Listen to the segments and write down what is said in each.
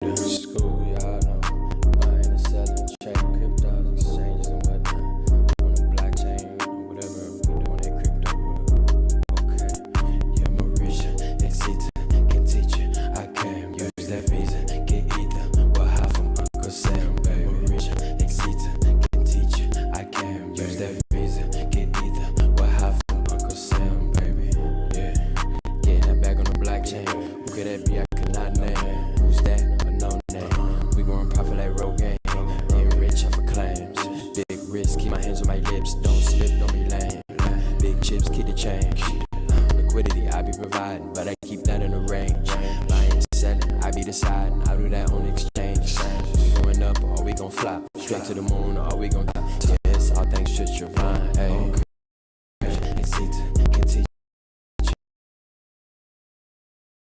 School, y'all know. Buying and selling, trading cryptos, exchanges and whatnot. On the blockchain or whatever we doing that crypto world. Okay, yeah, Marisha, Exita, can teach you. I can use that visa, get either. Well, half from Uncle Sam, baby. Marisha, Exita, can teach you. I can use that visa, get either. Well, half from Uncle Sam, baby. Yeah, getting that back on the blockchain. Who could that be? I could not name. Who's that? No name. We gon' profit like Rogaine. Getting rich off of claims. Big risk, keep my hands on my lips. Don't slip, don't be lame. Big chips, keep the change. Liquidity, I be providing, but I keep that in the range. Buying, selling, I be deciding. I do that on exchange. We going up or we gon' flop. Straight to the moon or we gon' die. Yes, all things should survive. Hey, can teach.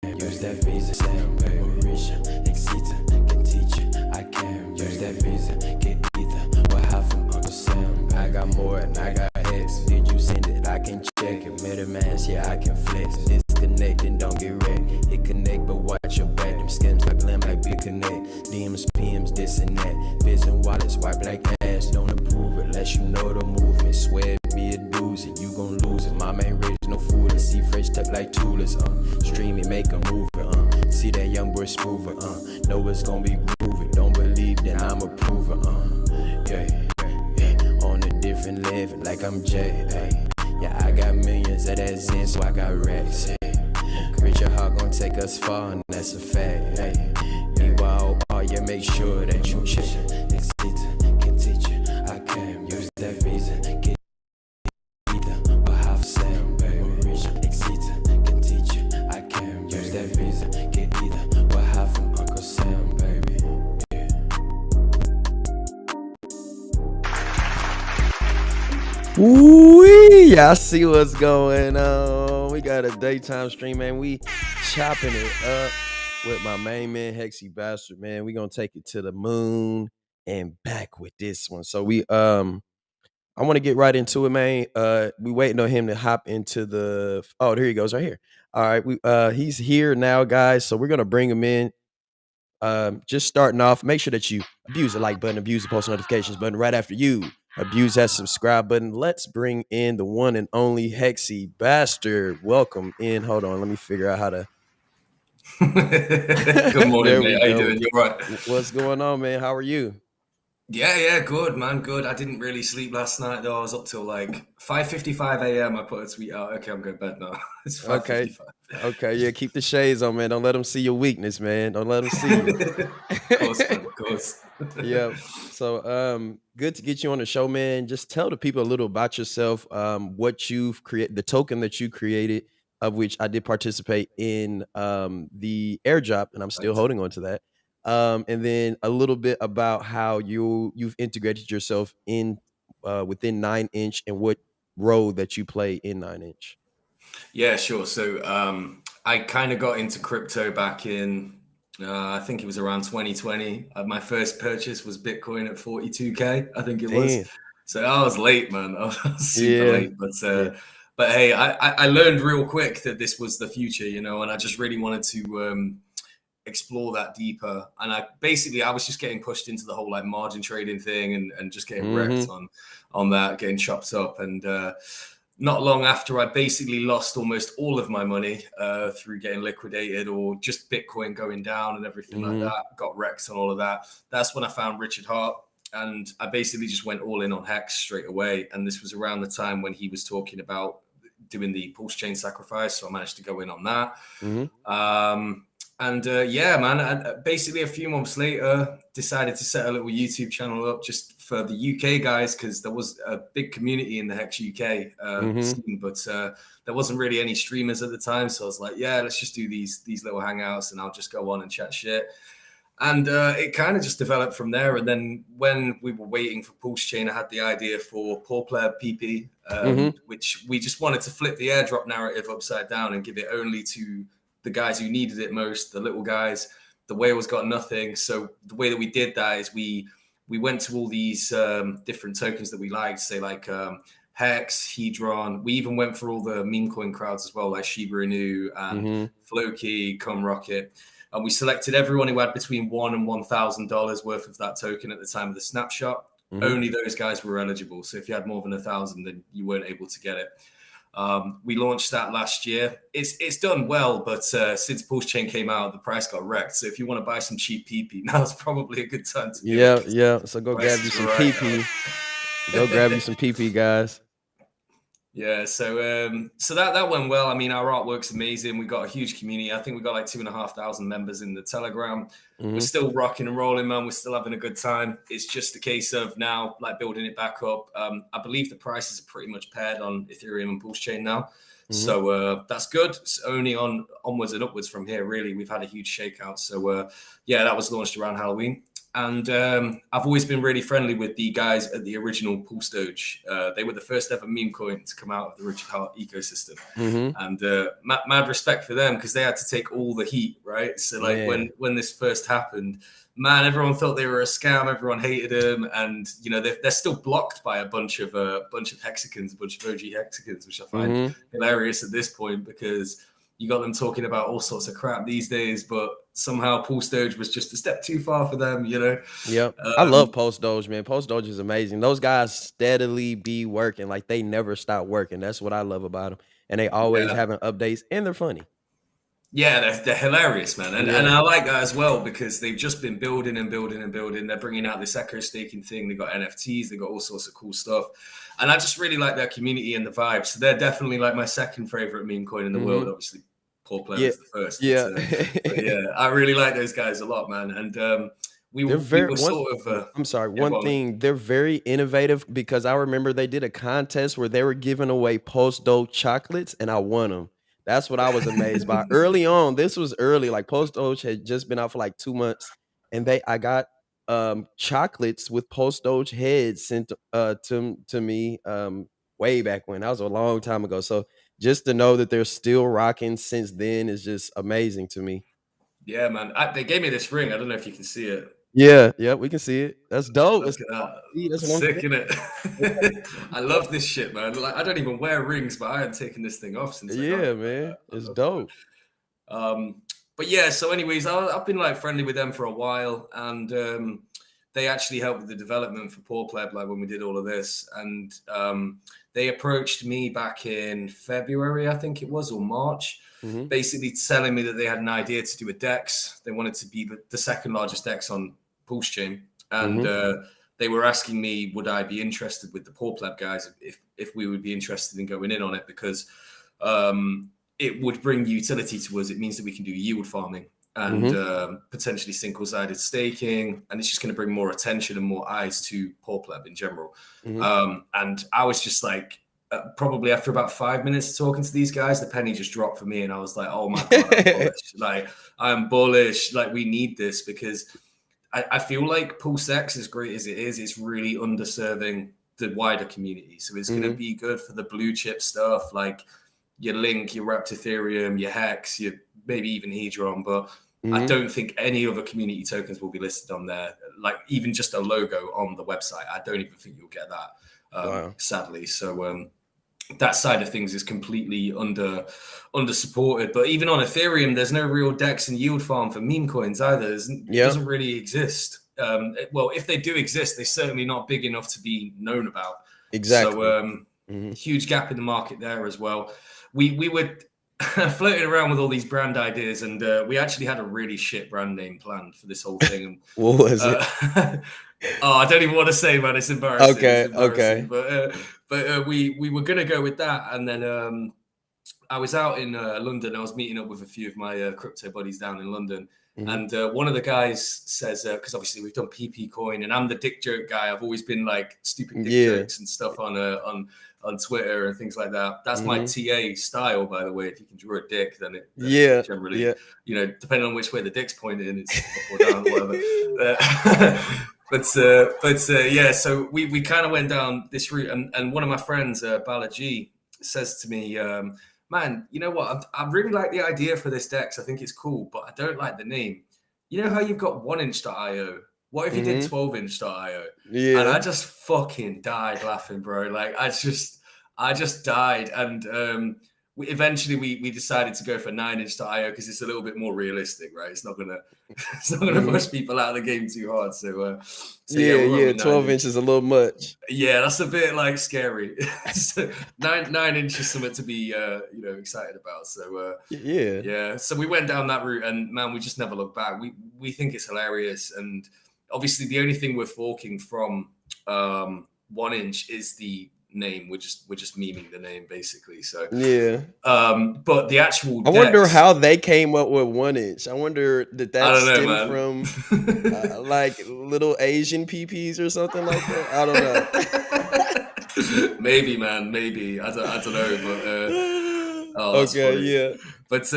Use that visa, Sam, baby. Marisha, Exita, can teach you. I can use that visa, get either. What half from Uncle Sam? I got more and I got X. Did you send it? I can check it. MetaMask, yeah, I can flex. Disconnect and don't get wrecked. Hit connect, but watch your back. Them skins like limb like big connect. DMs, PMs, this and that. Fizz and wallets, wipe like ass. Don't approve it, unless you know the movement. Swear it be a doozy, you gon' lose it. Mama ain't raised no fool. And see fresh tuck like Toolers, Stream it, make a move it, See that young boy smooth it, Know it's gon' be groovy. Don't believe, then I'm a prover, Yeah. On a different level, like I'm Jay, Yeah, I got millions of that Zen, so I got racks, Richard Hawk gon' take us far, and that's a fact, Meanwhile, yeah, make sure that you check. Exita, can teach you. I can use that visa, get either. But half Sam, baby. Exita, can teach you. I can use that visa, get either. But half from Uncle Sam, baby. Ooh, I see what's going on. We got a daytime stream, man. We chopping it up with my main man, Hexy Bastard, man. We gonna take it to the moon and back with this one. So I want to get right into it, man. We waiting on him to hop into the. Oh, there he goes, right here. All right, he's here now, guys. So we're gonna bring him in. Just starting off, make sure that you abuse the like button, abuse the post notifications button right after you abuse that subscribe button. Let's bring in the one and only Hexy Bastard. Welcome in. Hold on, let me figure out how to. Good morning, There mate. we How you go. doing? You're right. What's going on, man? How are you? Yeah, good, man. Good. I didn't really sleep last night, though. I was up till like 5:55 a.m. I put a tweet out. Okay, I'm going to bed now. It's Okay. 5:55. Okay, yeah, keep the shades on, man. Don't let them see your weakness, man. Don't let them see you. Of course, man. Of course. Yeah. So good to get you on the show, man. Just tell the people a little about yourself, what you've created, the token that you created, of which I did participate in the airdrop, and I'm still Right. holding on to that. And then a little bit about how you've integrated yourself in within 9 inch and what role that you play in 9 inch. Yeah, sure. So I kind of got into crypto back in, I think it was around 2020. My first purchase was Bitcoin at 42K, I think it was. Damn. So I was late, man. I was super Yeah. late. Yeah. But hey, I learned real quick that this was the future, and I just really wanted to explore that deeper. And I was just getting pushed into the whole like margin trading thing and just getting wrecked on that, getting chopped up. And not long after, I basically lost almost all of my money through getting liquidated or just Bitcoin going down and everything like that. Got wrecked on all of that. That's when I found Richard Hart. And I basically just went all in on Hex straight away. And this was around the time when he was talking about doing the pulse chain sacrifice. So I managed to go in on that. Yeah, man, basically a few months later, decided to set a little YouTube channel up just for the UK guys, because there was a big community in the Hex UK scene, but there wasn't really any streamers at the time. So I was like, yeah, let's just do these little hangouts and I'll just go on and chat shit. And it kind of just developed from there. And then when we were waiting for Pulse Chain, I had the idea for Pleb PP, which we just wanted to flip the airdrop narrative upside down and give it only to the guys who needed it most, the little guys. The whales got nothing. So the way that we did that is we went to all these different tokens that we liked, say like Hex, Hedron. We even went for all the meme coin crowds as well, like Shiba Inu and Floki, Cum Rocket. and we selected everyone who had between $1,000 and $1,000 worth of that token at the time of the snapshot. Only those guys were eligible. So if you had more than 1,000, then you weren't able to get it. We launched that last year. It's done well, but since Pulse Chain came out, the price got wrecked. So if you want to buy some cheap PP, now's probably a good time to do it. Yeah. So go grab you some PP. Go grab you some PP, guys. Yeah, so that went well. I mean, our artwork's amazing. We got a huge community. I think we got like 2,500 members in the Telegram. We're still rocking and rolling, man. We're still having a good time. It's just a case of now like building it back up. I believe the prices are pretty much paired on Ethereum and Pulse Chain now. So that's good. It's only onwards and upwards from here, really. We've had a huge shakeout. So yeah, that was launched around Halloween. And I've always been really friendly with the guys at the original Pulse Doge. They were the first ever meme coin to come out of the Richard Hart ecosystem. And mad respect for them because they had to take all the heat, right? So like when this first happened, man, everyone thought they were a scam. Everyone hated them. And, you know, they're still blocked by a bunch of hexagons, a bunch of OG hexagons, which I find hilarious at this point because you got them talking about all sorts of crap these days, but somehow Pulse Doge was just a step too far for them, you know? Yep. I love Pulse Doge, man. Pulse Doge is amazing. Those guys steadily be working. Like, they never stop working. That's what I love about them. And they always having updates, and they're funny. Yeah, they're hilarious, man. And I like that as well because they've just been building and building and building. They're bringing out this echo staking thing. They got NFTs. They got all sorts of cool stuff. And I just really like their community and the vibe. So they're definitely like my second favorite meme coin in the world. Obviously, Pleb is the first. Yeah. But yeah, I really like those guys a lot, man. And we were sort of. I'm sorry. One thing, they're very innovative because I remember they did a contest where they were giving away Pulse Doge chocolates, and I won them. That's what I was amazed by. Early on, this was early. Like Pulse Doge had just been out for like 2 months, and I got chocolates with Pulse Doge heads sent to me way back when. That was a long time ago. So just to know that they're still rocking since then is just amazing to me. Yeah, man. They gave me this ring. I don't know if you can see it. Yeah, we can see it. That's dope. Look at that. That's sick, isn't it? I love this shit, man. Like, I don't even wear rings, but I haven't taken this thing off since. Man, it's dope. But yeah, so anyways, I've been like friendly with them for a while, and they actually helped with the development for Pleb, like when we did all of this, and they approached me back in February, I think it was, or March. Basically telling me that they had an idea to do a DEX. They wanted to be the second largest DEX on Pulse Chain. And they were asking me, would I be interested with the Pleb guys if we would be interested in going in on it because it would bring utility to us. It means that we can do yield farming and potentially single-sided staking. And it's just going to bring more attention and more eyes to Pleb in general. And I was just like, probably after about 5 minutes of talking to these guys, the penny just dropped for me, and I was like, "Oh my god, I'm bullish! Like, I'm bullish! Like, we need this because I feel like PulseX, as great as it is, it's really underserving the wider community. So it's going to be good for the blue chip stuff, like your Link, your Wrapped Ethereum, your Hex, your maybe even Hedron, but." I don't think any other community tokens will be listed on there. Like even just a logo on the website, I don't even think you'll get that. Sadly. So that side of things is completely under supported. But even on Ethereum, there's no real DEX and yield farm for meme coins either. It doesn't really exist. Well, if they do exist, they're certainly not big enough to be known about. Exactly. So huge gap in the market there as well. We were floating around with all these brand ideas, and we actually had a really shit brand name planned for this whole thing. And, what was it? Oh, I don't even want to say, man. It's embarrassing. Okay. But we were gonna go with that, and then I was out in London. I was meeting up with a few of my crypto buddies down in London, and one of the guys says, because obviously we've done PP coin, and I'm the dick joke guy. I've always been like stupid dick jokes and stuff on Twitter and things like that. That's my TA style, by the way. If you can draw a dick, then it generally, you know, depending on which way the dick's pointed, it's up or down or whatever. But yeah, so we kind of went down this route, and one of my friends, Balaji, says to me, man, you know what? I really like the idea for this DEX. I think it's cool, but I don't like the name. You know how you've got 1inch.io? What if you did 12inch.io? Yeah. And I just fucking died laughing, bro. Like I just died. And eventually we decided to go for 9inch.io because it's a little bit more realistic, right? It's not gonna push people out of the game too hard. So Yeah, we're on 12 inches a little much. Yeah, that's a bit like scary. So 9 inch is something to be excited about. So yeah. So we went down that route, and man, we just never looked back. We think it's hilarious, and obviously the only thing we're forking from 1 inch is the name. We're just memeing the name basically. So yeah. But the actual I wonder how they came up with 1 inch. I wonder did I that don't know, stem man. from like little Asian PPs or something like that? I don't know. Maybe, man. Maybe I don't know, but that's okay, funny. yeah. But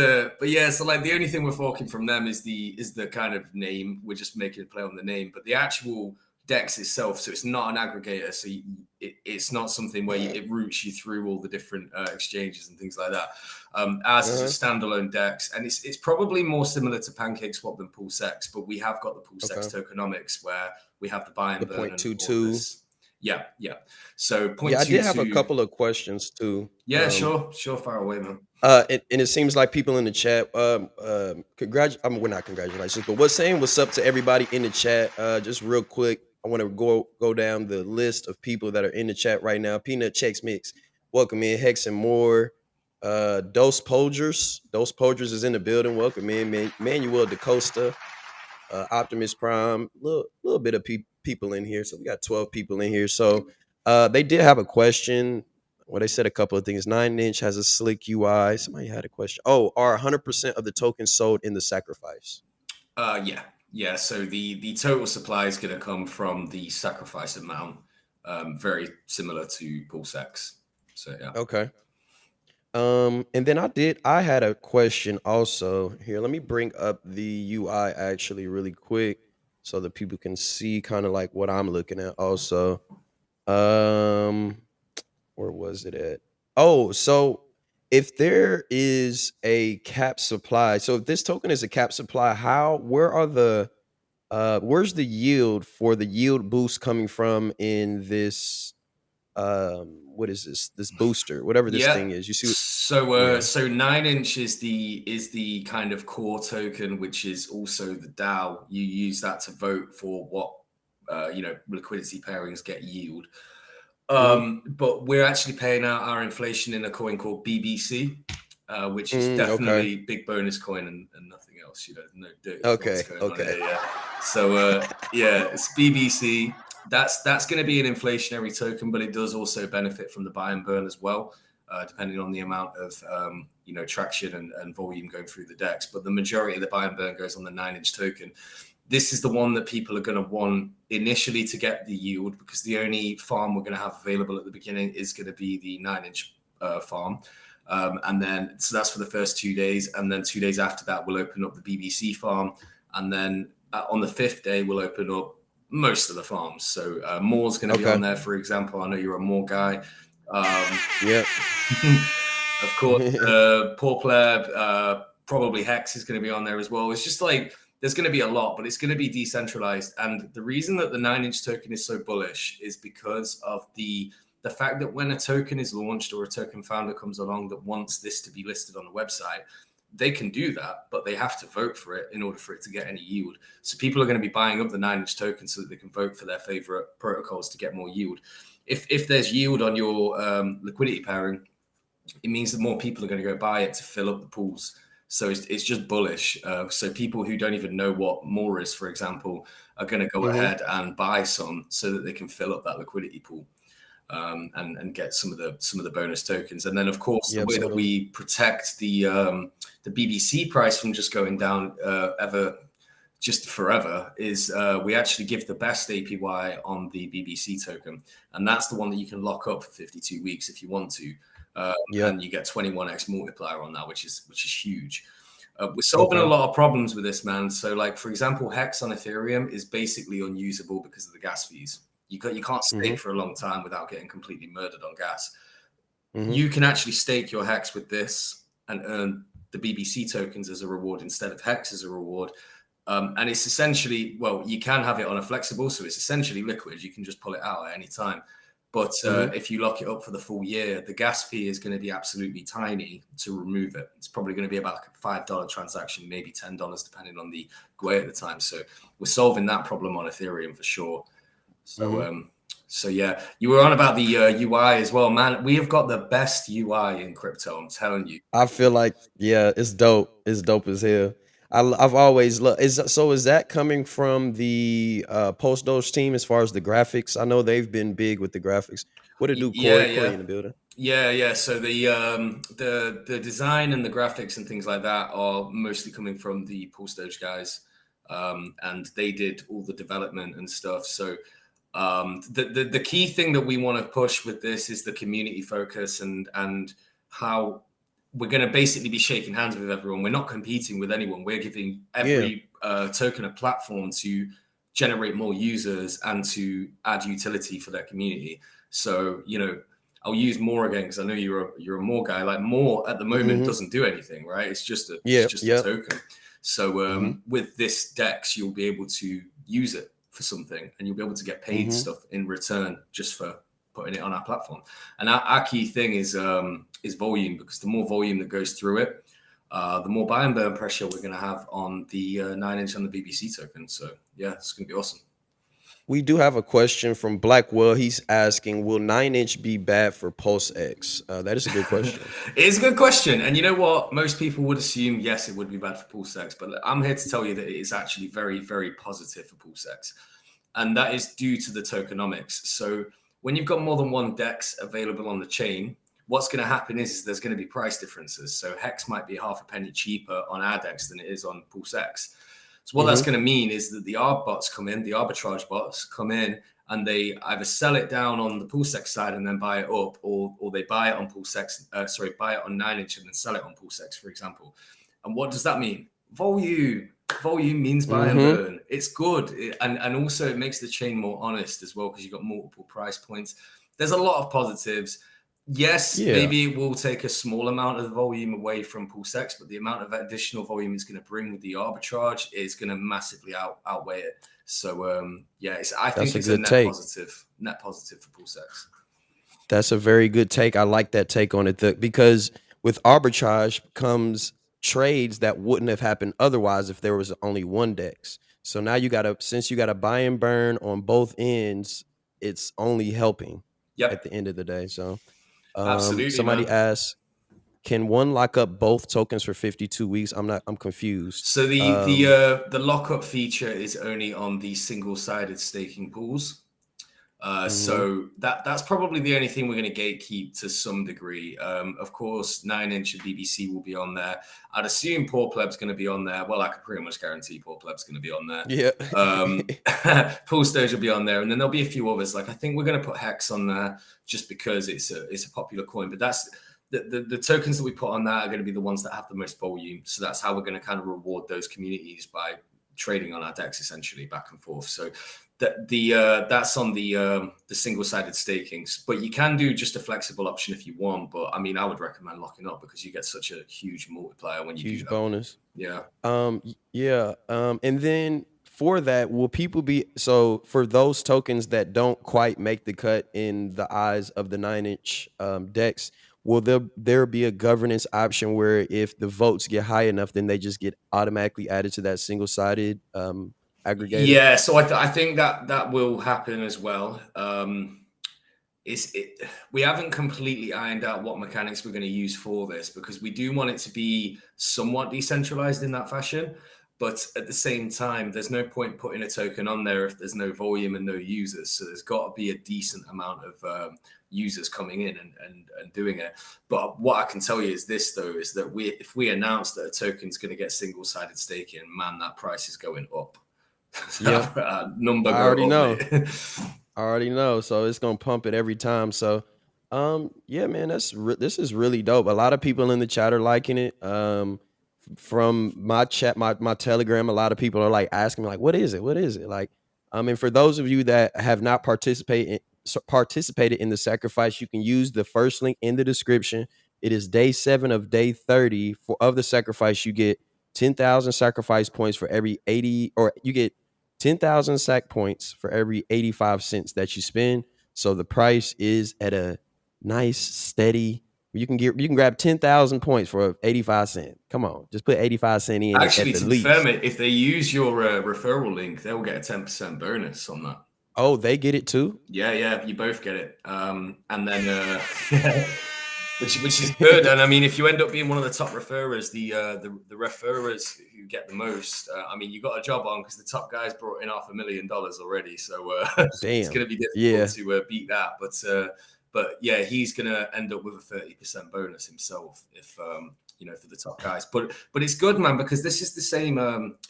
yeah, so like the only thing we're forking from them is the kind of name. We're just making a play on the name, but the actual Dex itself, so it's not an aggregator, so it's not something where it routes you through all the different exchanges and things like that. Ours is a standalone Dex, and it's probably more similar to PancakeSwap than PulseX, but we have got the PulseX Tokenomics where we have the buy and burn and all this. Yeah. So 0.22. Yeah, I did have a couple of questions too. Yeah, sure, fire away, man. And it seems like people in the chat, we're not congratulations, but what's saying what's up to everybody in the chat. Just real quick, I want to go down the list of people that are in the chat right now. Peanut Chex Mix, welcome in. Hex and More, Dos Polgers is in the building. Welcome in, Manuel DaCosta, Optimus Prime, little bit of people in here. So we got 12 people in here. So they did have a question. Well, they said a couple of things. 9inch has a slick UI. Somebody had a question. Oh, are 100% of the tokens sold in the sacrifice? Yeah. So the total supply is going to come from the sacrifice amount, very similar to PulseX. So yeah. Okay. And then I had a question also here. Let me bring up the UI actually really quick so that people can see kind of like what I'm looking at also. Where was it at? Oh, so if there is a cap supply, so if this token is a cap supply, where's the yield for the yield boost coming from in this what is this booster, whatever this thing is? You see so 9inch is the kind of core token, which is also the DAO. You use that to vote for what liquidity pairings get yield. But we're actually paying out our inflation in a coin called BBC, which is definitely big bonus coin and nothing else. No dirty thoughts going on here, yeah. So it's BBC. That's going to be an inflationary token, but it does also benefit from the buy and burn as well, depending on the amount of traction and volume going through the DEX. But the majority of the buy and burn goes on the 9inch token. This is the one that people are going to want initially to get the yield, because the only farm we're going to have available at the beginning is going to be the 9inch farm. And then, so that's for the first 2 days. And then 2 days after that, we'll open up the BBC farm. And then on the 5th day, we'll open up most of the farms. So Moore's going to be on there, for example. I know you're a Moore guy. Yeah. Of course, Poor Pleb, probably Hex is going to be on there as well. It's just like, there's going to be a lot, but it's going to be decentralized. And the reason that the 9inch token is so bullish is because of the fact that when a token is launched or a token founder comes along that wants this to be listed on the website, they can do that, but they have to vote for it in order for it to get any yield. So people are going to be buying up the 9inch token so that they can vote for their favorite protocols to get more yield. If there's yield on your liquidity pairing, it means that more people are going to go buy it to fill up the pools. So it's just bullish. So people who don't even know what Moore is, for example, are going to go ahead and buy some so that they can fill up that liquidity pool and get some of the bonus tokens. And then, of course, the way that we protect the BBC price from just going down forever is we actually give the best APY on the BBC token, and that's the one that you can lock up for 52 weeks if you want to. And you get 21x multiplier on that, which is huge. We're solving a lot of problems with this, man. So, like, for example, Hex on Ethereum is basically unusable because of the gas fees. You can't stake for a long time without getting completely murdered on gas. You can actually stake your Hex with this and earn the BBC tokens as a reward instead of Hex as a reward. And it's essentially, well, you can have it on a flexible, so it's essentially liquid. You can just pull it out at any time. But if you lock it up for the full year, the gas fee is going to be absolutely tiny to remove it. It's probably going to be about a $5 transaction, maybe $10, depending on the GUI at the time. So we're solving that problem on Ethereum for sure. So, so yeah, you were on about the UI as well, man. We have got the best UI in crypto. I'm telling you. I feel like, yeah, it's dope. It's dope as hell. I've always loved. Is that coming from the Post Doge team as far as the graphics? I know they've been big with the graphics. What it do, Corey? Corey in the building. Yeah. So the design and the graphics and things like that are mostly coming from the Pulse Doge guys, and they did all the development and stuff. So the key thing that we want to push with this is the community focus and how we're going to basically be shaking hands with everyone. We're not competing with anyone. We're giving every token a platform to generate more users and to add utility for their community. So, I'll use more again because I know you're a more guy. Like more at the moment doesn't do anything, right? It's just a token. So with this DEX, you'll be able to use it for something, and you'll be able to get paid stuff in return just for putting it on our platform. And our key thing is volume, because the more volume that goes through it, the more buy and burn pressure we're going to have on the 9-inch and the BBC token. So yeah, it's going to be awesome. We do have a question from Blackwell. He's asking, will 9-inch be bad for PulseX? That is a good question. It is a good question. And you know what? Most people would assume, yes, it would be bad for PulseX. But I'm here to tell you that it is actually very, very positive for PulseX. And that is due to the tokenomics. So when you've got more than one DEX available on the chain, what's going to happen is there's going to be price differences. So Hex might be half a penny cheaper on our DEX than it is on PulseX. So what that's going to mean is that the arb bots come in, the arbitrage bots come in, and they either sell it down on the PulseX side and then buy it up, or they buy it on buy it on 9-inch and then sell it on PulseX, for example. And what does that mean? Volume. Volume means buy and burn. It's good. And also it makes the chain more honest as well, because you've got multiple price points. There's a lot of positives. Yes, maybe it will take a small amount of the volume away from PulseX, but the amount of additional volume it's going to bring with the arbitrage is going to massively outweigh it. So, I think it's a net positive for PulseX. That's a very good take. I like that take on it, because with arbitrage comes trades that wouldn't have happened otherwise if there was only one DEX. So now since you got to buy and burn on both ends, it's only helping at the end of the day. So absolutely. Somebody asked, can one lock up both tokens for 52 weeks? I'm confused. So the lockup feature is only on the single-sided staking pools. So that's probably the only thing we're going to gatekeep to some degree. Of course, 9-inch and BBC will be on there. I'd assume Pleb's going to be on there. Well, I could pretty much guarantee Pleb's going to be on there. Yeah. Pulse Doge will be on there, and then there'll be a few others. Like I think we're going to put Hex on there just because it's a popular coin. But that's the tokens that we put on that are going to be the ones that have the most volume. So that's how we're going to kind of reward those communities by trading on our DEX essentially back and forth. So that's on the single-sided stakings, but you can do just a flexible option if you want. But I mean, I would recommend locking up because you get such a huge multiplier when you do that. Bonus. Yeah. And then for that, will people for those tokens that don't quite make the cut in the eyes of the 9-inch DEX, will there be a governance option where if the votes get high enough, then they just get automatically added to that single-sided aggregator? Yeah, so I think that will happen as well. We haven't completely ironed out what mechanics we're going to use for this, because we do want it to be somewhat decentralized in that fashion. But at the same time, there's no point putting a token on there if there's no volume and no users. So there's got to be a decent amount of users coming in and doing it. But what I can tell you is this, though, is that if we announce that a token's going to get single-sided staking, man, that price is going up. Number. I already know. I already know. So it's gonna pump it every time. So, man, this is really dope. A lot of people in the chat are liking it. From my chat, my Telegram, a lot of people are like asking me like, "What is it? What is it?" Like, and for those of you that have not participated in the sacrifice, you can use the first link in the description. It is day 7 of day 30 of the sacrifice. You get 10,000 sacrifice points for every 80, or you get 10,000 sac points for every 85 cents that you spend. So the price is at a nice, steady. You can grab 10,000 points for 85 cents. Come on, just put 85 cents in it Actually, at the to be fair, least. mate, if they use your referral link, they'll get a 10% bonus on that. Oh, they get it too? Yeah, you both get it. And then which is good. And I mean, if you end up being one of the top referrers, the referrers who get the most, I mean, you got a job on because the top guys brought in $500,000 already. So it's going to be difficult to beat that. But yeah, he's going to end up with a 30% bonus himself if for the top guys. But it's good, man, because this is the same.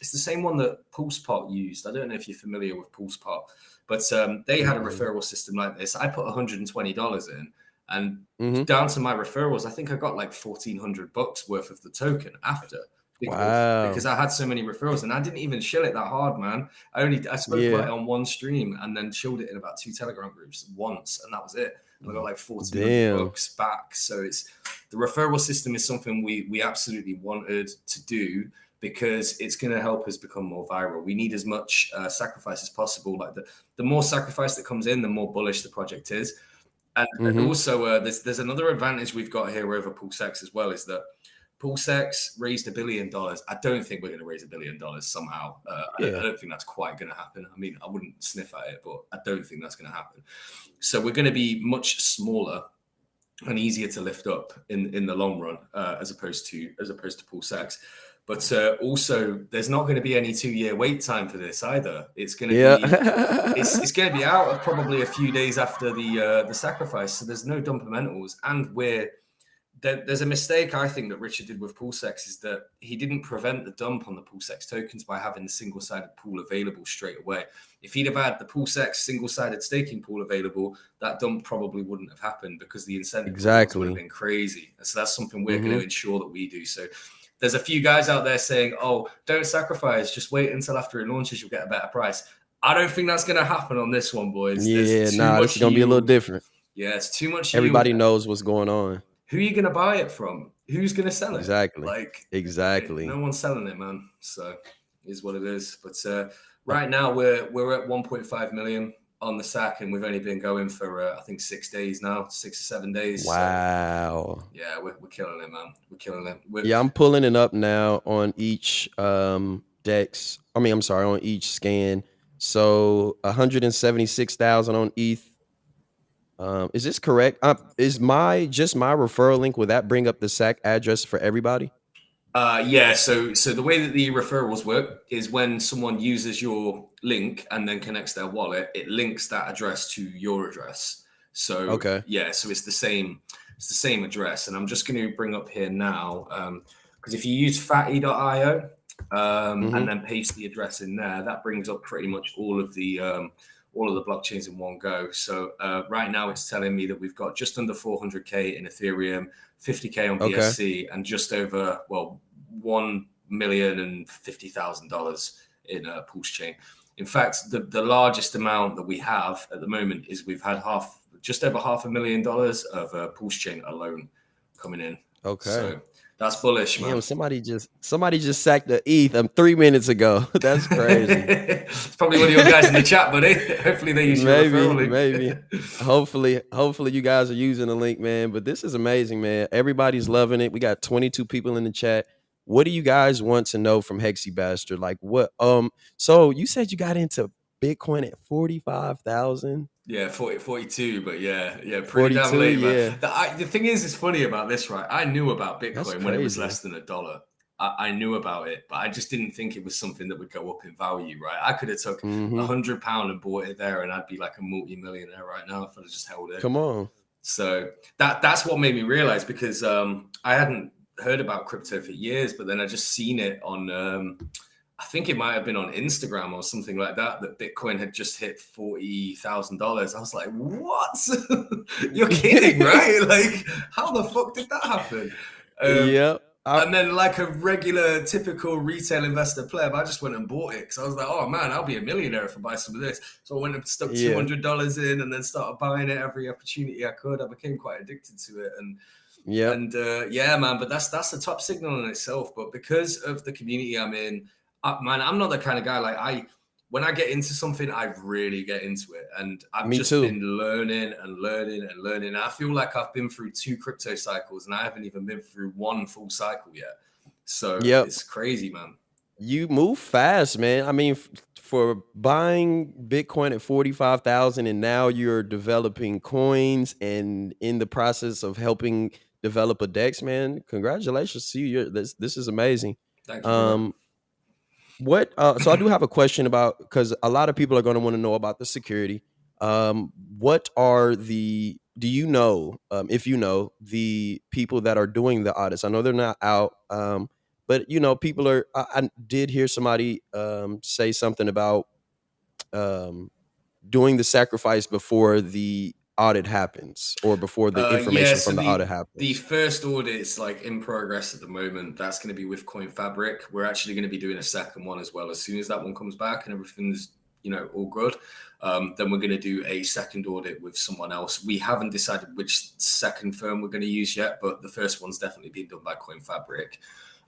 It's the same one that PulsePot used. I don't know if you're familiar with PulsePot, but they had a referral system like this. I put $120 in, and down to my referrals, I think I got like $1,400 worth of the token after. Because I had so many referrals, and I didn't even shill it that hard, man. I spoke about it on one stream and then chilled it in about 2 Telegram groups once, and that was it. And I got like $1,400 back. So the referral system is something we absolutely wanted to do because it's going to help us become more viral. We need as much sacrifice as possible. Like the more sacrifice that comes in, the more bullish the project is. And also, there's another advantage we've got here over PulseX as well, is that PulseX raised $1 billion. I don't think we're going to raise $1 billion somehow. I don't think that's quite going to happen. I mean, I wouldn't sniff at it, but I don't think that's going to happen. So we're going to be much smaller and easier to lift up in the long run, as opposed to PulseX. But also, there's not going to be any 2-year wait time for this either. It's going to be it's going to be out probably a few days after the sacrifice. So there's no dumpermentals, and there's a mistake I think that Richard did with PulseX, is that he didn't prevent the dump on the PulseX tokens by having the single-sided pool available straight away. If he'd have had the PulseX single-sided staking pool available, that dump probably wouldn't have happened because the incentive would have been crazy. So that's something we're going to ensure that we do. So there's a few guys out there saying, oh, don't sacrifice, just wait until after it launches, you'll get a better price. I don't think that's going to happen on this one, boys. This is going to be a little different. Yeah, it's too much. Everybody knows what's going on. Who are you going to buy it from? Who's going to sell it? Exactly. No one's selling it, man. So it is what it is. But right now we're at 1.5 million on the sack, and we've only been going for I think 6 days now, 6 or 7 days. Wow. So, yeah, we're killing it, man. We're killing it. I'm pulling it up now on each Dex. On each scan. So 176,000 on ETH. Is this correct? Is my referral link, will that bring up the SAC address for everybody? Yeah. So the way that the referrals work is when someone uses your link and then connects their wallet, it links that address to your address. So yeah, so it's the same address. And I'm just going to bring up here now, because if you use fatty.io and then paste the address in there, that brings up pretty much all of the blockchains in one go. So right now it's telling me that we've got just under 400K in Ethereum, 50K on BSC, and just over, $1,050,000 in Pulse Chain. In fact, the largest amount that we have at the moment is we've had just over $500,000 of Pulse Chain alone coming in. Okay. So that's bullish, man. Damn, somebody just sacked the ETH 3 minutes ago. That's crazy. It's probably one of your guys in the chat, buddy. Hopefully they use your referral link. Maybe. Hopefully you guys are using the link, man. But this is amazing, man. Everybody's loving it. We got 22 people in the chat. What do you guys want to know from Hexy Bastard? Like what? So you said you got into Bitcoin at 45,000. Yeah, 42, but yeah, pretty damn late, man. The thing is, it's funny about this, right? I knew about Bitcoin when it was less than $1. I knew about it, but I just didn't think it was something that would go up in value, right? I could have took £100 and bought it there, and I'd be like a multi-millionaire right now if I just held it. Come on. So that's what made me realize, because I hadn't heard about crypto for years, but then I just seen it on I think it might have been on Instagram or something like that Bitcoin had just hit $40,000. I was like, what? You're kidding, right? Like, how the fuck did that happen? And then, like a regular, typical retail investor pleb, I just went and bought it because I was like, oh man, I'll be a millionaire if I buy some of this. So I went and stuck $200 in and then started buying it every opportunity I could. I became quite addicted to it. Yeah, man, but that's a top signal in itself. But because of the community I'm in, man, I'm not the kind of guy, like when I get into something, I really get into it. And I've Me just too. been learning and learning and learning. I feel like I've been through 2 crypto cycles and I haven't even been through 1 full cycle yet. So Yep. it's crazy, man. You move fast, man. I mean, for buying Bitcoin at 45,000 and now you're developing coins and in the process of helping develop a DEX, man. Congratulations to you. This is amazing. Thank you, brother. What so I do have a question about, because a lot of people are going to want to know about the security. What are the do you know, if you know the people that are doing the audits? I know they're not out, but you know, people are. I did hear somebody say something about um, doing the sacrifice before the audit happens or before the Yeah, information so from the audit the happens. first audit is like in progress at the moment. That's going to be with Coin Fabric. We're actually going to be doing a second one as well. As soon as that one comes back and everything's all good, then we're going to do a second audit with someone else. We haven't decided which second firm we're going to use yet, but the first one's definitely being done by Coin Fabric.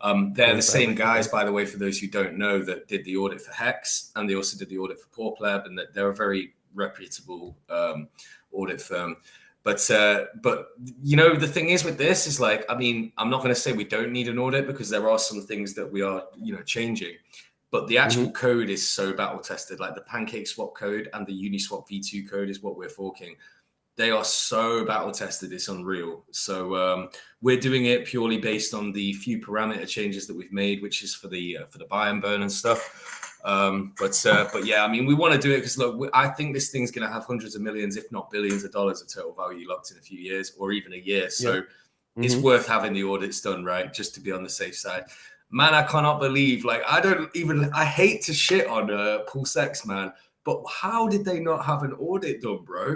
They're Coin the same Fabric, guys, okay. by the way, for those who don't know, that did the audit for Hex, and they also did the audit for Pleb, and that they're a very reputable audit firm. But the thing is with this is like, I mean, I'm not going to say we don't need an audit because there are some things that we are, changing. But the actual code is so battle tested. Like the Pancake Swap code and the Uniswap V2 code is what we're forking. They are so battle tested, it's unreal. So we're doing it purely based on the few parameter changes that we've made, which is for the buy and burn and stuff. But yeah, I mean, we want to do it because look, I think this thing's going to have hundreds of millions, if not billions of dollars of total value locked in a few years or even a year. So it's worth having the audits done, right? Just to be on the safe side. Man, I cannot believe, like, I hate to shit on PulseX, man, but how did they not have an audit done, bro?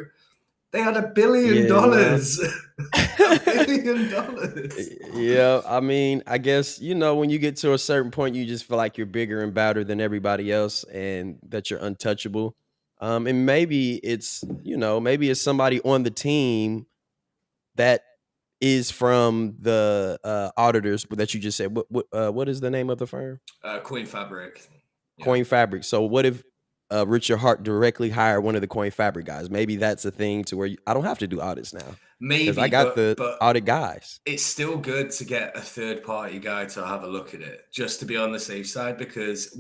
They had $1 billion. Yeah, $1 billion. yeah, I mean, I guess, when you get to a certain point, you just feel like you're bigger and badder than everybody else and that you're untouchable. And maybe maybe it's somebody on the team that is from the auditors that you just said. What is the name of the firm? Coin Fabric. Yeah. Coin Fabric. So what if Richard Hart directly hired one of the Coin Fabric guys? Maybe that's a thing to where I don't have to do audits now. Because I Maybe, got the but audit guys. it's still good to get a third party guy to have a look at it, just to be on the safe side. Because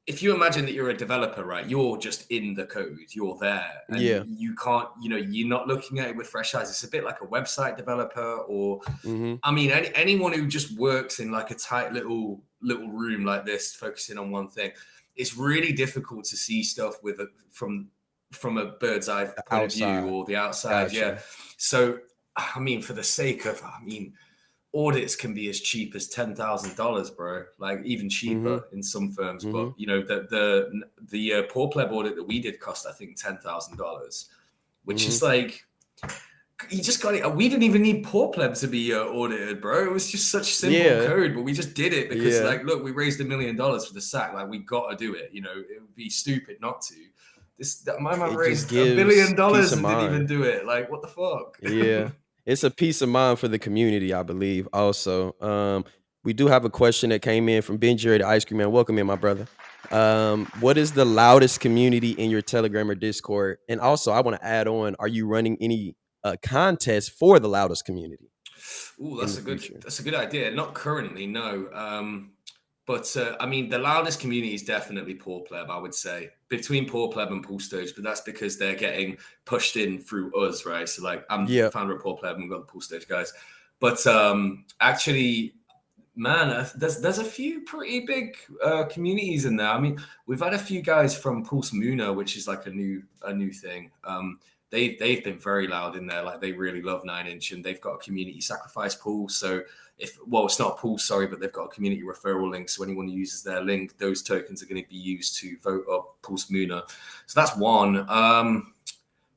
if you imagine that you're a developer, right, you're just in the code, you're there, and Yeah. you can't, you're not looking at it with fresh eyes. It's a bit like a website developer, or I mean, anyone who just works in like a tight little room like this, focusing on one thing. It's really difficult to see stuff from a bird's eye point of view or the outside. Gotcha. Yeah. So, I mean, for the sake of, audits can be as cheap as $10,000, bro. Like even cheaper in some firms. But the Poor Pleb audit that we did cost, I think, $10,000, which is like, you just got it. We didn't even need Poor Pleb to be audited, bro. It was just such simple code, but we just did it because, like, look, we raised $1 million for the SAC. Like, we got to do it. It would be stupid not to. My man raised $1 billion and didn't even do it. Like, what the fuck? Yeah. It's a peace of mind for the community, I believe. Also, we do have a question that came in from Ben Jerry, the Ice Cream Man. Welcome in, my brother. What is the loudest community in your Telegram or Discord? And also, I want to add on: are you running any contests for the loudest community? Ooh, that's a good idea. Not currently, no. But I mean, the loudest community is definitely Poor Pleb, I would say, between Poor Pleb and Pool Stage. But that's because they're getting pushed in through us, right? So, like, I'm the founder of Poor Pleb, and we've got the Pool Stage guys. But actually, man, there's a few pretty big communities in there. I mean, we've had a few guys from Pulse Muna, which is like a new thing. They've been very loud in there. Like, they really love 9inch, and they've got a community sacrifice pool. So it's not a pool, sorry, but they've got a community referral link. So anyone who uses their link, those tokens are going to be used to vote up Pulse Muna. So that's one.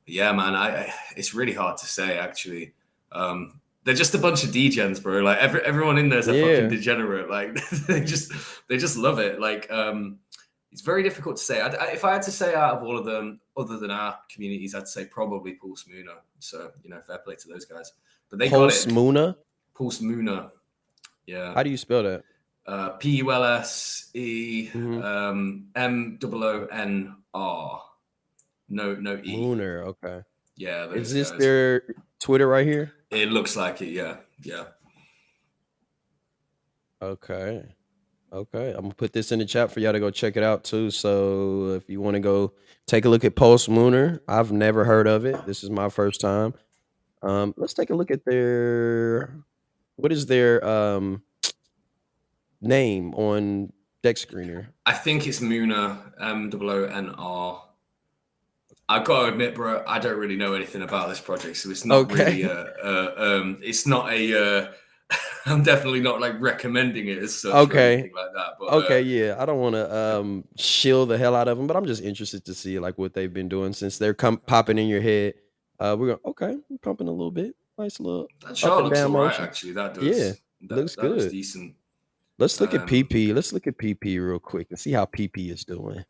Yeah, man, it's really hard to say, actually. They're just a bunch of degens, bro. Like everyone in there's a fucking degenerate. Like they just love it. Like it's very difficult to say. If I had to say out of all of them, other than our communities, I'd say probably Pulse Muna. So fair play to those guys. But they Pulse got it. Muna. Pulse Muna. Yeah. How do you spell that? PULSE Mhm. MOONR. No E. Mooner. Okay. Yeah, Is those this guys. their Twitter right here? It looks like it. Yeah, yeah. Okay. Okay. I'm gonna put this in the chat for y'all to go check it out too. So if you want to go take a look at Pulse Mooner, I've never heard of it. This is my first time. Let's take a look at their what is their name on Dex Screener? I think it's Mooner, MOONR. I've got to admit, bro, I don't really know anything about this project, so it's not really Okay. it's not a. I'm definitely not like recommending it as such or Okay. anything like that. But Okay, yeah. I don't want to shill the hell out of them, but I'm just interested to see like what they've been doing since they're popping in your head. We're going okay, we're pumping a little bit. Nice little that up chart and looks down all right, motion. actually. That Yeah, does. looks That looks good. decent. Let's look at PP. Let's look at PP real quick and see how PP is doing.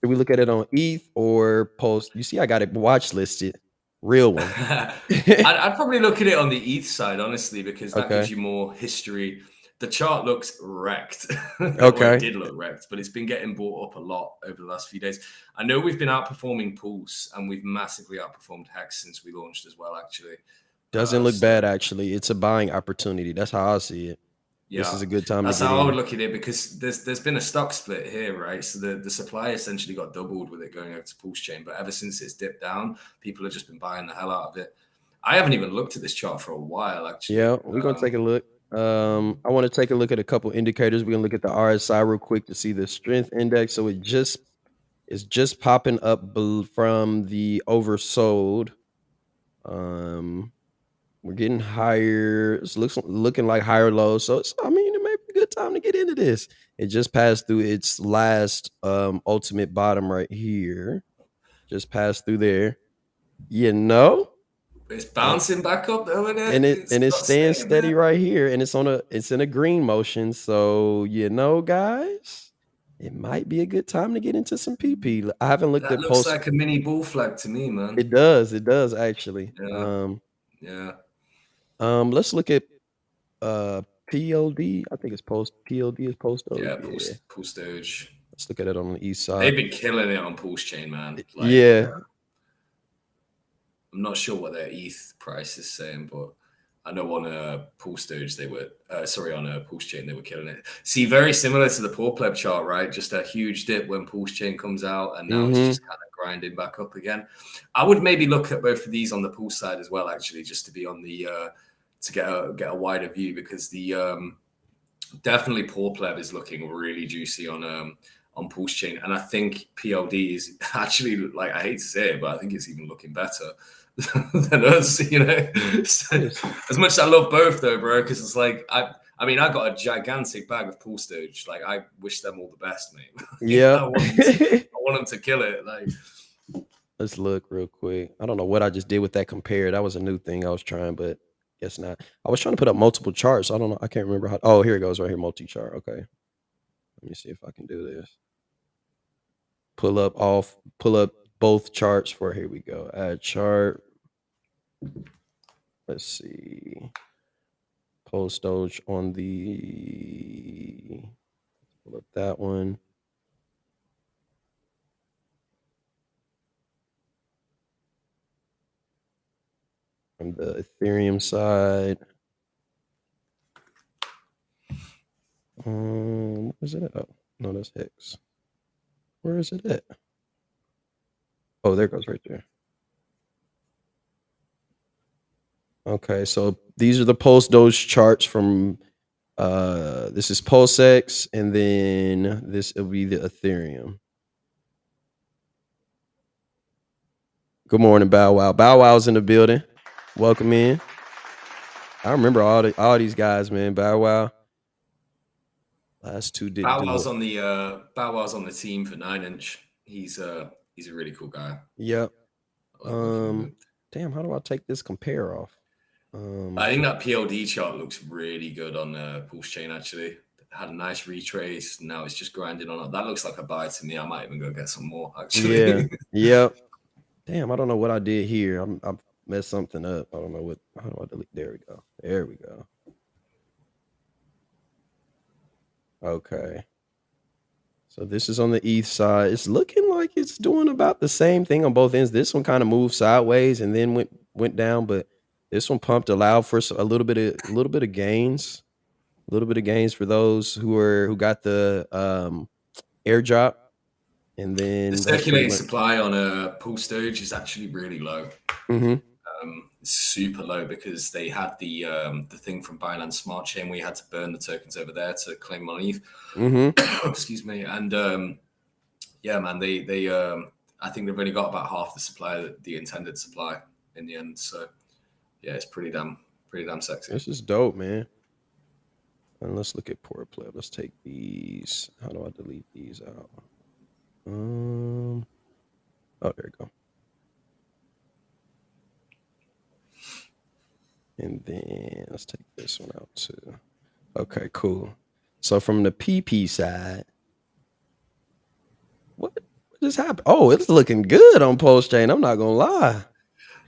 Did we look at it on ETH or Post? You see, I got it watch listed. Real one. I'd probably look at it on the ETH side, honestly, because that gives Okay. you more history. The chart looks wrecked. Well, it Okay. did look wrecked, but it's been getting bought up a lot over the last few days. I know we've been outperforming Pulse, and we've massively outperformed Hex since we launched as well, actually. Doesn't look So bad, actually. It's a buying opportunity. That's how I see it. This is yeah, a good time to that's get how I would in. look at it, because there's been a stock split here, right? So the supply essentially got doubled with it going over to Pulse Chain, but ever since it's dipped down, people have just been buying the hell out of it. I haven't even looked at this chart for a while, actually. Yeah, we're gonna take a look. I want to take a look at a couple indicators. We're gonna look at the RSI real quick to see the strength index. So it's just popping up from the oversold. We're getting higher. It's looking like higher lows. So I mean, it may be a good time to get into this. It just passed through its last ultimate bottom right here. Just passed through there. You know? It's And bouncing back up though, isn't it? and it It's and it's not staying staying steady there. right here, and it's in a green motion. So guys, it might be a good time to get into some PP. I haven't looked That at looks post. like a mini bull flag to me, man. It does actually. Yeah, yeah, Let's look at PLD. I think it's post PLD is post Doge. yeah. Yeah. Pulse Doge. Let's look at it on the east side. They've been killing it on Pulse Chain, man. Like, Yeah. I'm not sure what their ETH price is saying, but I know on a Pulse Doge they were, on a Pulse Chain they were killing it. See, very similar to the Poor Pleb chart, right? Just a huge dip when Pulse Chain comes out, and now it's just kind of grinding back up again. I would maybe look at both of these on the Pulse side as well, actually, just to be on the to get a wider view, because the definitely Poor Pleb is looking really juicy on Pulse Chain, and I think PLD is actually, like, I hate to say it, but I think it's even looking better than us, you know. So, as much as I love both, though, bro, because it's like I mean, I got a gigantic bag of Pulse Doge. Like, I wish them all the best, mate. Yeah. I want them to kill it. Like, let's look real quick. I don't know what I just did with that compare. That was a new thing I was trying, but guess not. I was trying to put up multiple charts. I don't know. I can't remember how. Oh, here it goes right here, multi-chart. Okay. Let me see if I can do this. Pull up both charts for here we go. Add chart. Let's see. Post Doge on the pull up that one. On the Ethereum side. Where's it at? Oh, no, that's Hex. Where is it at? Oh, there it goes right there. Okay, so these are the Post Doge charts from this is PulseX, and then this will be the Ethereum. Good morning, Bow Wow. Bow Wow's in the building. Welcome in. I remember all these guys, man. Bow Wow. Last two didn't Bow do Wow's it. on the team for 9-inch. He's a really cool guy. Yep. I like working with him. Damn, how do I take this compare off? I think that PLD chart looks really good on Pulse Chain, actually. Had a nice retrace. Now it's just grinding on it. That looks like a buy to me. I might even go get some more, actually. Yeah. Yep. Damn, I don't know what I did here. I messed something up. I don't know what. How do I delete? There we go. There we go. Okay. So this is on the ETH side. It's looking like it's doing about the same thing on both ends. This one kind of moved sideways and then went down, but this one pumped, allowed for a little bit of gains, a little bit of gains for those who got the airdrop, and The then that's pretty circulating much. supply on a PulseX is actually really low. Mhm. It's super low because they had the thing from Binance Smart Chain where you had to burn the tokens over there to claim money. Mhm. Excuse me. And yeah, man, they I think they've only got about half the supply, the intended supply in the end. So yeah, it's pretty damn sexy. This is dope, man. And let's look at Poor Pleb. Let's take these. How do I delete these out? Oh, there you go. And then let's take this one out too. Okay, cool. So from the PP side, what just happened? Oh, it's looking good on Post Chain. I'm not gonna lie.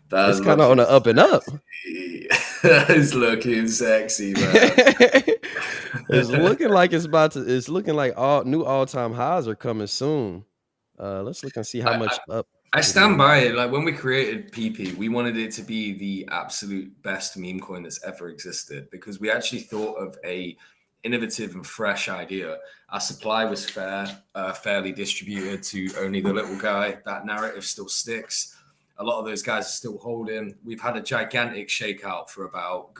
That's It's kind of on looking the up and up. sexy. It's looking sexy, man. It's looking like it's looking like all-time highs are coming soon. Let's look and see how much up I it stand is. by it. Like when we created PP, we wanted it to be the absolute best meme coin that's ever existed because we actually thought of a innovative and fresh idea. Our supply was fairly distributed to only the little guy. That narrative still sticks. A lot of those guys are still holding. We've had a gigantic shakeout for about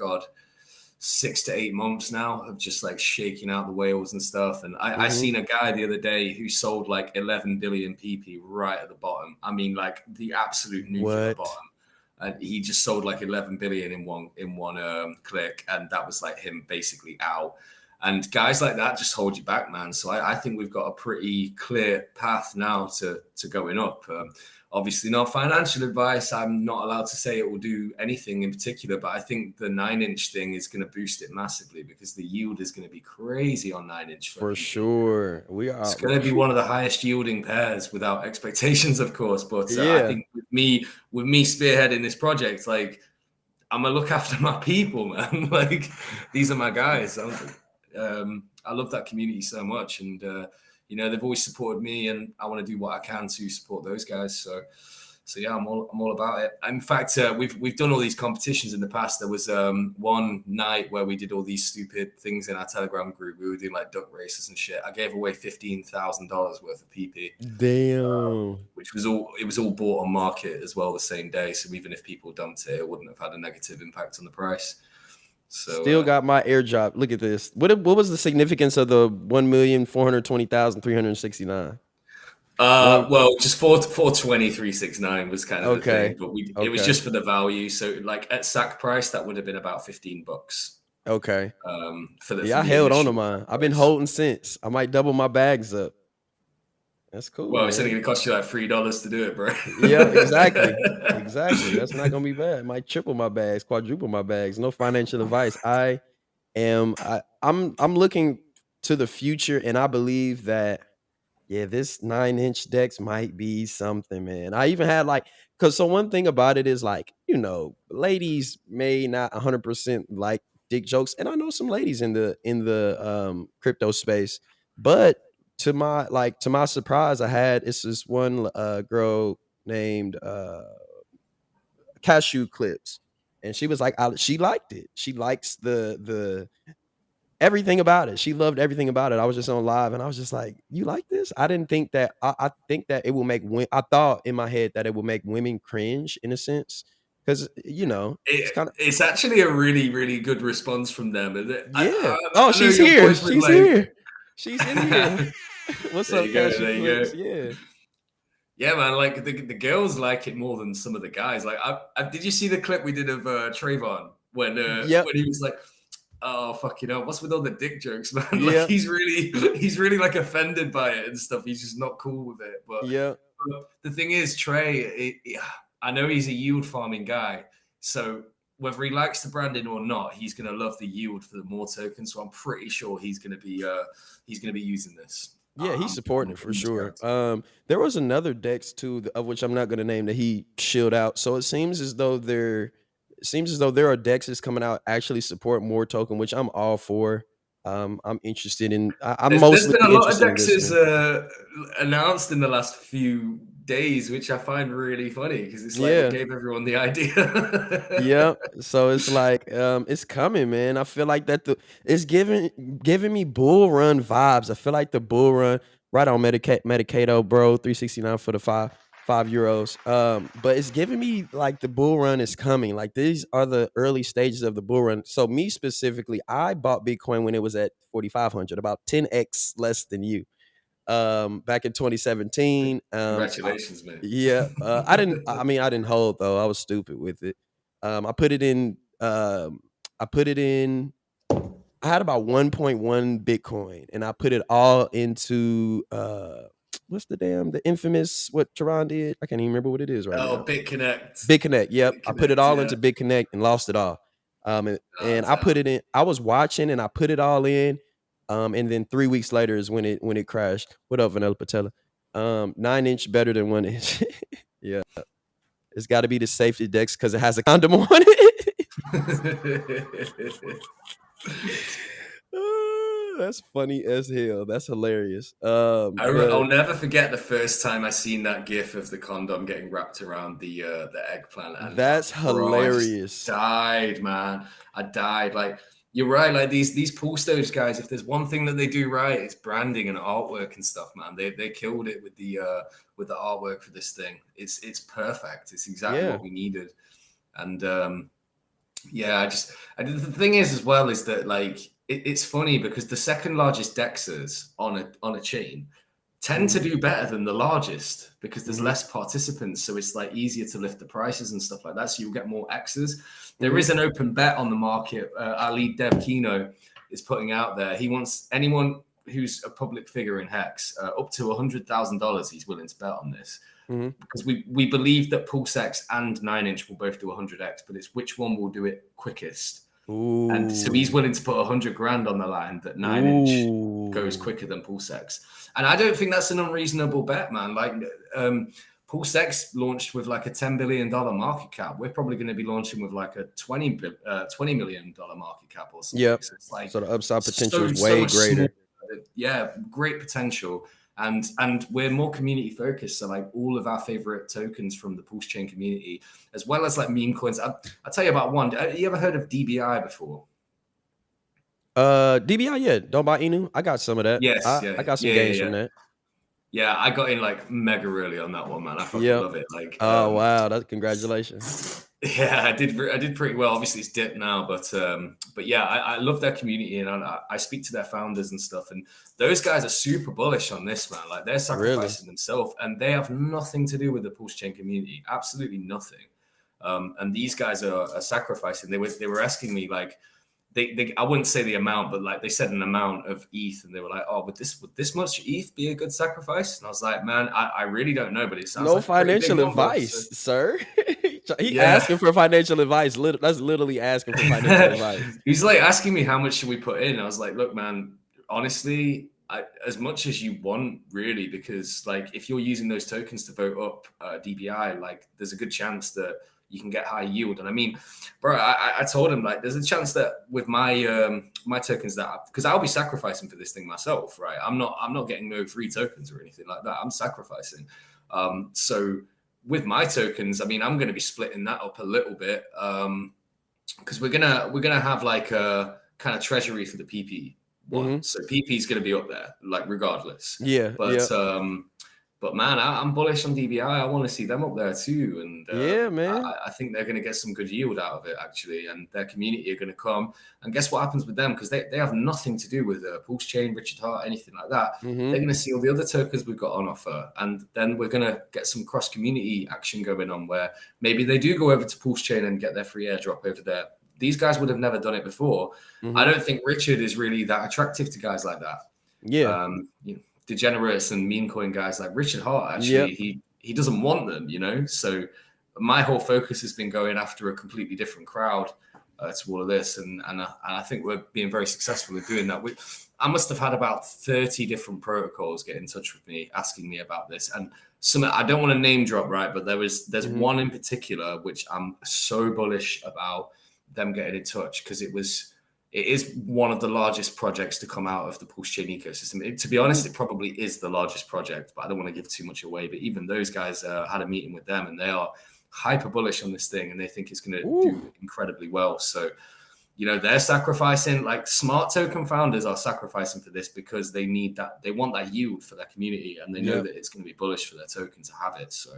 6 to 8 months now of just like shaking out the whales and stuff. And I seen a guy the other day who sold like 11 billion PP right at the bottom. I mean, like the absolute nuclear What? bottom. And he just sold like 11 billion in one click, and that was like him basically out. And guys like that just hold you back, man. So I think we've got a pretty clear path now to going up. Obviously, not financial advice. I'm not allowed to say it will do anything in particular, but I think the 9-inch thing is going to boost it massively because the yield is going to be crazy on 9-inch. For sure. We It's are. going to be one of the highest yielding pairs without expectations, of course. But I Yeah. think with me spearheading this project, like I'm gonna look after my people, man. Like these are my guys. I love that community so much, and they've always supported me, and I want to do what I can to support those guys. So yeah, I'm all about it. In fact, we've done all these competitions in the past. There was one night where we did all these stupid things in our Telegram group. We were doing like duck races and shit. I gave away $15,000 worth of PP. Damn. Which was all bought on market as well the same day. So even if people dumped it, it wouldn't have had a negative impact on the price. So Still got my airdrop. Look at this. What was the significance of the 1,420,369? well, just 42369 was kind of the thing, Okay. but it was Okay. just for the value. So like at SAC price, that would have been about $15. Okay. For the I held on to initial mine. I've been price. holding since. I might double my bags up. That's cool, Well, it's only man. going to cost you like $3 to do it, bro. Yeah, exactly. Exactly. That's not gonna be bad. I might triple my bags, quadruple my bags. No financial advice. I'm looking to the future, and I believe that this 9-inch Dex might be something, man. I even had so one thing about it is ladies may not 100% like dick jokes, and I know some ladies in the crypto space, but to my surprise, it's this one girl named Cashew Clips, and she was like, she liked it. She likes the everything about it. She loved everything about it. I was just on live and I was just like, you like this? I didn't think that. I think that it will make I thought in my head that it will make women cringe in a sense. Because it's kind of. It's actually a really, really good response from them. Yeah. Oh, I know she's your here. boyfriend, She's like, here. She's in here. What's there up, you go, Cashew there you go. Clips? Yeah. Yeah, man, like the girls like it more than some of the guys. Like, did you see the clip we did of Trayvon when Yep. he was like, "Oh fuck, what's with all the dick jokes, man?" Like Yep. he's really like offended by it and stuff. He's just not cool with it. But Yep. the thing is, Trey, I know he's a yield farming guy, so whether he likes the branding or not, he's going to love the yield for the more tokens. So I'm pretty sure he's going to be using this. Yeah, he's supporting it for sure. There was another Dex too, of which I'm not going to name, that he chilled out. So it seems as though there are Dexes coming out actually support more token, which I'm all for. I'm interested in. I'm There's mostly been a lot of interested in this Dexes one. announced in the last few days, which I find really funny because it's like they Yeah. gave everyone the idea. Yep. So it's like it's coming, man. I feel like that it's giving me bull run vibes. I feel like the bull run right on Medicato, bro. 369 for the €5. But it's giving me like the bull run is coming. Like these are the early stages of the bull run. So me specifically, I bought Bitcoin when it was at 4,500, about 10x less than you. Back in 2017. Congratulations, mate. Yeah, I didn't hold though. I was stupid with it. I put it in. I put it in. I had about 1.1 Bitcoin, and I put it all into what's the infamous what Teron did? I can't even remember what it is right Oh, now. BitConnect. BitConnect. Yep, I put it BitConnect, all yeah. into BitConnect and lost it all. Oh, And I put damn. it in. I was watching, and I put it all in. And then 3 weeks later is when it crashed. What up, Vanilla Patella? 9 inch better than 1 inch. Yeah, it's got to be the safety Dex because it has a condom on it. That's funny as hell. That's hilarious. I'll But never forget the first time I seen that GIF of the condom getting wrapped around the eggplant, and that's bro, I just hilarious. died, man. I died. Like you're right. Like these Pulsex guys, if there's one thing that they do right, it's branding and artwork and stuff, man. They killed it with the artwork for this thing. It's perfect. It's exactly Yeah. what we needed, and yeah, the thing is as well is that like it's funny because the second largest dexers on a chain tend to do better than the largest because there's less participants, so it's like easier to lift the prices and stuff like that. So you'll get more X's. There is an open bet on the market. Our lead dev Kino is putting out there. He wants anyone who's a public figure in Hex up to $100,000. He's willing to bet on this. Because we believe that PulseX and 9 inch will both do 100x, but it's which one will do it quickest. Ooh. And so he's willing to put 100 grand on the line that 9 inch goes quicker than PulseX. And I don't think that's an unreasonable bet, man. Like PulseX launched with like a $10 billion market cap. We're probably going to be launching with like a $20 million market cap or something. Yep. So it's like so the upside potential is way much greater. smaller. Yeah, great potential. And we're more community focused. So like all of our favorite tokens from the Pulse Chain community, as well as like meme coins. I'll tell you about one. You ever heard of DBI before? DBI, yeah. Don't buy Inu. I got some of that. Yes, I got some gains from that. Yeah, I got in like mega early on that one, man. I fucking love it. Like, oh wow, that's congratulations. Yeah, I did pretty well. Obviously, it's dipped now, but yeah, I love their community, and I speak to their founders and stuff, and those guys are super bullish on this, man. Like they're sacrificing themselves, and they have nothing to do with the Pulse Chain community, absolutely nothing. And these guys are sacrificing. They were asking me like, I wouldn't say the amount, but like they said an amount of ETH, and they were like, "Oh, would this much ETH be a good sacrifice?" And I was like, "Man, I really don't know, but it sounds no like financial advice, sir." He asking for financial advice. That's literally asking for financial advice. He's like asking me how much should we put in. I was like, "Look, man, honestly, as much as you want, really, because like if you're using those tokens to vote up DBI, like there's a good chance that you can get high yield." And I mean, bro, I told him like there's a chance that with my my tokens that because I'll be sacrificing for this thing myself, right? I'm not getting no free tokens or anything like that. I'm sacrificing. So with my tokens, I mean, I'm going to be splitting that up a little bit because we're gonna have like a kind of treasury for the PP one. So PP is going to be up there, like regardless. Yeah, But man, I'm bullish on DBI. I want to see them up there too, and yeah, man. I think they're going to get some good yield out of it actually, and their community are going to come. And guess what happens with them? Because they have nothing to do with Pulse Chain, Richard Hart, anything like that. They're going to see all the other tokens we've got on offer, and then we're going to get some cross community action going on where maybe they do go over to Pulse Chain and get their free airdrop over there. These guys would have never done it before. I don't think Richard is really that attractive to guys like that. Yeah. You know, degenerates and meme coin guys like Richard Hart, actually, he doesn't want them, you know? So my whole focus has been going after a completely different crowd to all of this. And I think we're being very successful in doing that. I must have had about 30 different protocols get in touch with me, asking me about this. And some, I don't want to name drop, right? But there's one in particular, which I'm so bullish about them getting in touch because it was it is one of the largest projects to come out of the Pulse Chain ecosystem. To be honest, it probably is the largest project, but I don't want to give too much away. But even those guys had a meeting with them, and they are hyper bullish on this thing, and they think it's going to do incredibly well. So, you know, they're sacrificing, like smart token founders are sacrificing for this because they need that, they want that yield for their community, and they know that it's going to be bullish for their token to have it. So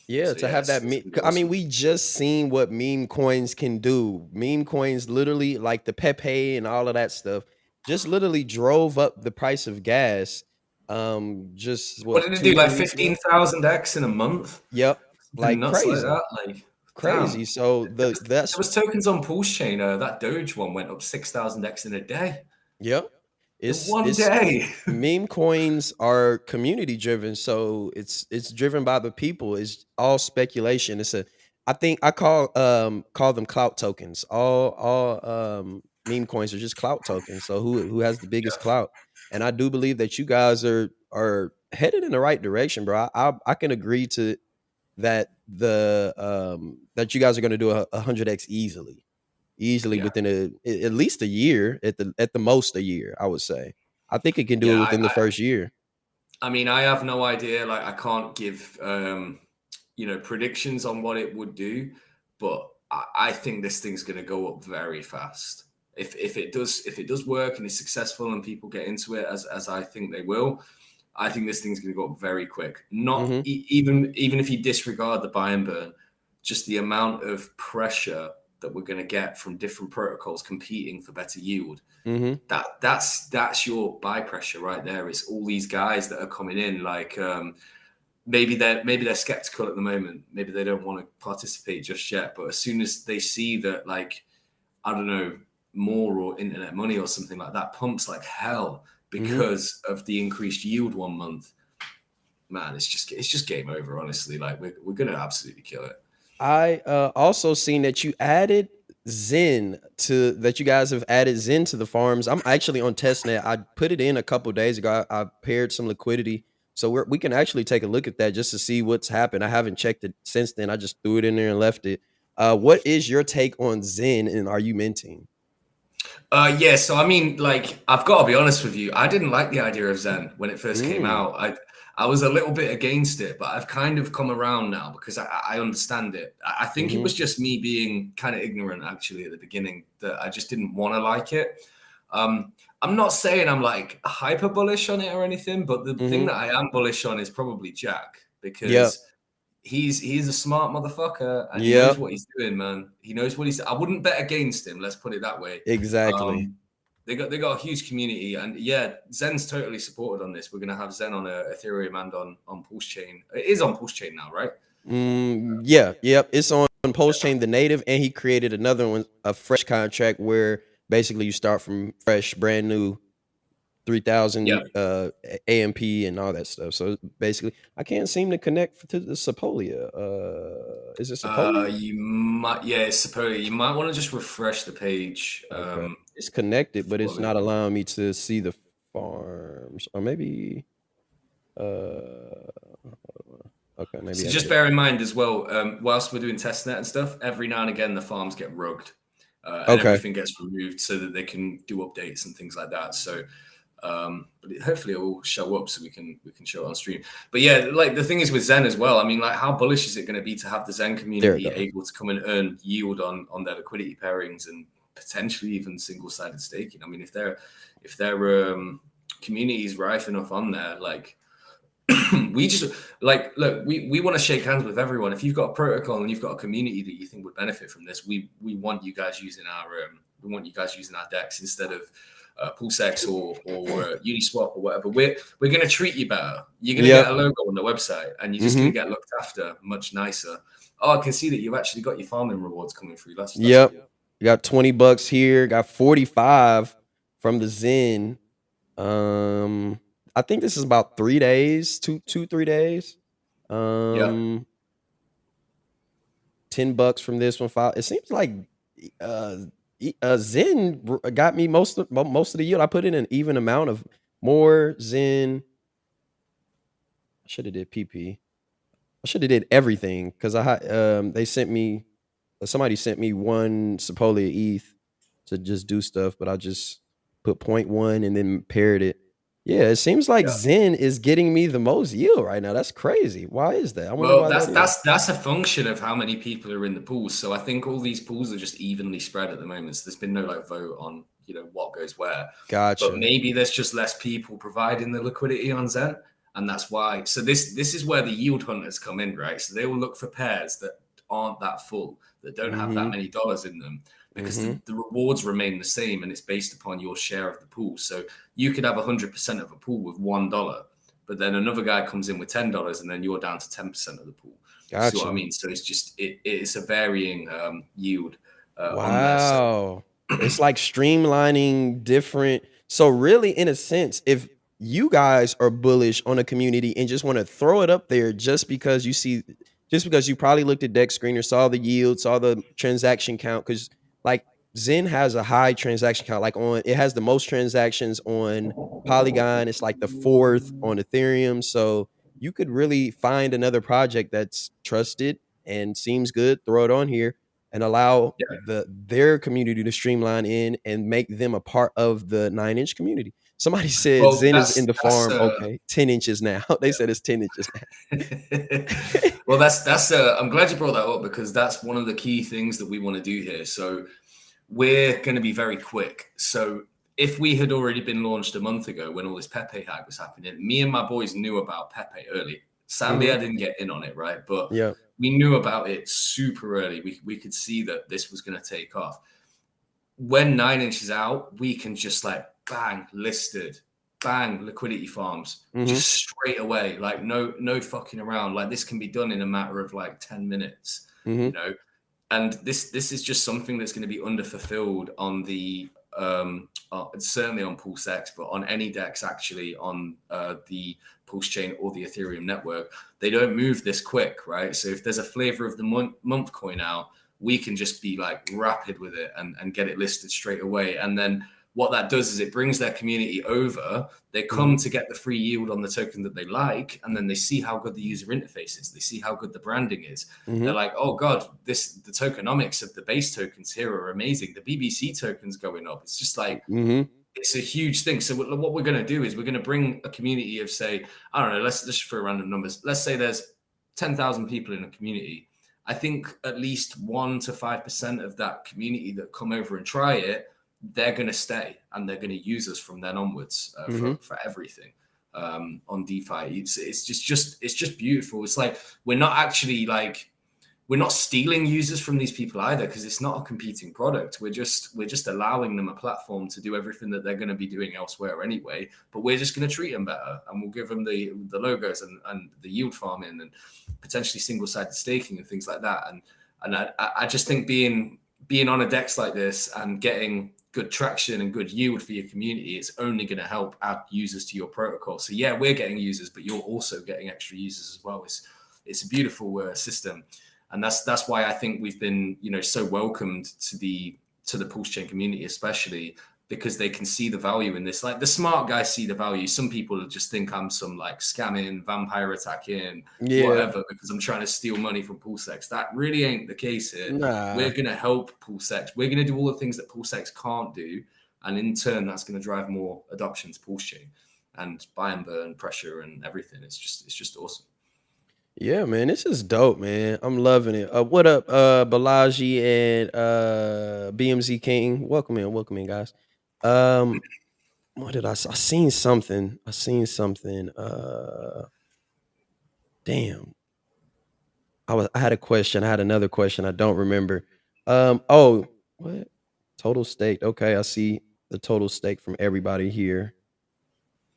to have that I mean, we just seen what meme coins can do. Meme coins literally, like the Pepe and all of that stuff, just literally drove up the price of gas. Just what did it do? Like 15,000 X in a month? Yep. Like nuts crazy. like that. Like crazy. Damn. So there was tokens on Pulse Chain. That Doge one went up 6,000 X in a day. Yep. It's one day. Meme coins are community driven, so it's driven by the people. It's all speculation. I think I call them clout tokens. All meme coins are just clout tokens. So who has the biggest clout? And I do believe that you guys are headed in the right direction, bro. I can agree to that that you guys are going to do 100x easily within at least a year, at the most a year, I would say. I think it can do it within the first year. I mean, I have no idea. Like, I can't give predictions on what it would do, but I think this thing's going to go up very fast. If it does work and is successful and people get into it as I think they will, I think this thing's going to go up very quick. Not even if you disregard the buy and burn, just the amount of pressure that we're going to get from different protocols competing for better yield. That's your buy pressure right there. It's all these guys that are coming in. Like maybe they're skeptical at the moment. Maybe they don't want to participate just yet. But as soon as they see that, like, I don't know, more or internet money or something like that pumps like hell because of the increased yield 1 month, man, it's just game over. Honestly, like we're gonna absolutely kill it. I also seen that you added Xen you guys have added Xen to the farms. I'm actually on testnet. I put it in a couple days ago. I paired some liquidity, so we can actually take a look at that just to see what's happened. I haven't checked it since then. I just threw it in there and left it. What is your take on Xen, and are you minting? Yeah, so I mean, like, I've got to be honest with you. I didn't like the idea of Xen when it first came out. I was a little bit against it, but I've kind of come around now because I understand it. I think it was just me being kind of ignorant, actually, at the beginning, that I just didn't want to like it. I'm not saying I'm like hyper bullish on it or anything, but the thing that I am bullish on is probably Jack, because he's a smart motherfucker and he knows what he's doing, man. He knows what he's. I wouldn't bet against him. Let's put it that way. Exactly. They got a huge community, and yeah, Xen's totally supported on this. We're gonna have Xen on Ethereum and on Pulse Chain. It is on Pulse Chain now, right? It's on Pulse Chain, the native, and he created another one, a fresh contract where basically you start from fresh, brand new, 3,000 AMP and all that stuff. So basically, I can't seem to connect to the Sepolia. Is it Sepolia? It's Sepolia. You might want to just refresh the page. Okay. It's connected, but it's not allowing me to see the farms. Or maybe okay, maybe. So just bear in mind as well, whilst we're doing testnet and stuff, every now and again the farms get rugged. And everything gets removed so that they can do updates and things like that. So but hopefully it will show up so we can show it on stream. But yeah, like the thing is with Xen as well. I mean, like, how bullish is it going to be to have the Xen community able to come and earn yield on their liquidity pairings and potentially even single-sided staking? I mean, if their community is rife enough on there, like we just like, look, we want to shake hands with everyone. If you've got a protocol and you've got a community that you think would benefit from this, we want you guys using our DEX instead of PulseX or Uniswap or whatever. We're going to treat you better. You're going to get a logo on the website, and you're just going to get looked after much nicer. Oh, I can see that you've actually got your farming rewards coming through. That's cool. You got $20 here. Got 45 from the Xen. I think this is about 3 days, 3 days. $10 from this one. 5. It seems like Xen got me most of the yield. I put in an even amount of more Xen. I should have did PP. I should have did everything because somebody sent me one Sepolia ETH to just do stuff, but I just put 0.1 and then paired it. Yeah, it seems like Yeah. Xen is getting me the most yield right now. That's crazy. Why is that? I wonder Well, why that is. that's a function of how many people are in the pools. So I think all these pools are just evenly spread at the moment. So there's been no like vote on, you know, what goes where. But Gotcha. maybe there's just less people providing the liquidity on Zen, and that's why. So this is where the yield hunters come in, right? So they will look for pairs that aren't that full, that don't have that Mm-hmm. many dollars in them, because Mm-hmm. the rewards remain the same, and it's based upon your share of the pool. So you could have 100% of a pool with $1. But then another guy comes in with $10, and then you're down to 10% of the pool. See what I Gotcha. mean? So it's just it's a varying yield on there. So Wow. It's like streamlining different. So really, in a sense, if you guys are bullish on a community and just want to throw it up there just because you see, just because you probably looked at Dex Screener, saw the yield, saw the transaction count, because like Zen has a high transaction count. Like on it has the most transactions on Polygon. It's like the fourth on Ethereum. So you could really find another project that's trusted and seems good, throw it on here and allow yeah, their community to streamline in and make them a part of the 9-inch community. Somebody said well, Zen is in the that's farm. Okay, 10 inches now. They said it's 10 inches now. well, that's I'm glad you brought that up, because that's one of the key things that we want to do here. So we're going to be very quick. So if we had already been launched a month ago when all this Pepe hype was happening, me and my boys knew about Pepe early. Sadly, I didn't get in on it, right? But Yeah. we knew about it super early. We could see that this was going to take off. When 9-inch is out, we can just like bang listed, bang liquidity farms, just straight away. Like no fucking around. Like this can be done in a matter of like 10 minutes, you know. And this is just something that's going to be underfulfilled on the certainly on PulseX, but on any DEX actually on the Pulse chain or the Ethereum network. They don't move this quick, right? So if there's a flavor of the month coin out, we can just be like rapid with it and get it listed straight away. And then what that does is it brings their community over. They come to get the free yield on the token that they like, and then they see how good the user interface is. They see how good the branding is. They're like, oh God, the tokenomics of the base tokens here are amazing. The BBC tokens going up. It's just like, it's a huge thing. So what we're going to do is we're going to bring a community of, say, I don't know, let's just for random numbers. Let's say there's 10,000 people in a community. I think at least 1 to 5% of that community that come over and try it, they're going to stay and they're going to use us from then onwards for everything on DeFi. It's just beautiful. It's like we're not stealing users from these people either, because it's not a competing product. We're just allowing them a platform to do everything that they're going to be doing elsewhere anyway. But we're just going to treat them better, and we'll give them the logos and the yield farming and potentially single-sided staking and things like that. And I just think being on a DEX like this and getting good traction and good yield for your community, it's only going to help add users to your protocol. So yeah, we're getting users, but you're also getting extra users as well. It's a beautiful system, and that's why I think we've been so welcomed to the Pulse chain community, especially because they can see the value in this. Like the smart guys see the value. Some people just think I'm some like scamming, vampire attacking, whatever, because I'm trying to steal money from PulseX. That really ain't the case here. Nah. We're going to help PulseX. We're going to do all the things that PulseX can't do. And in turn, that's going to drive more adoption to Pulse chain and buy and burn pressure and everything. It's just awesome. Yeah, man, this is dope, man. I'm loving it. What up, Balaji and BMZ King? Welcome in, guys. What did I seen something. Damn. I had a question. I had another question. I don't remember. Oh, what? Total stake. Okay, I see the total stake from everybody here.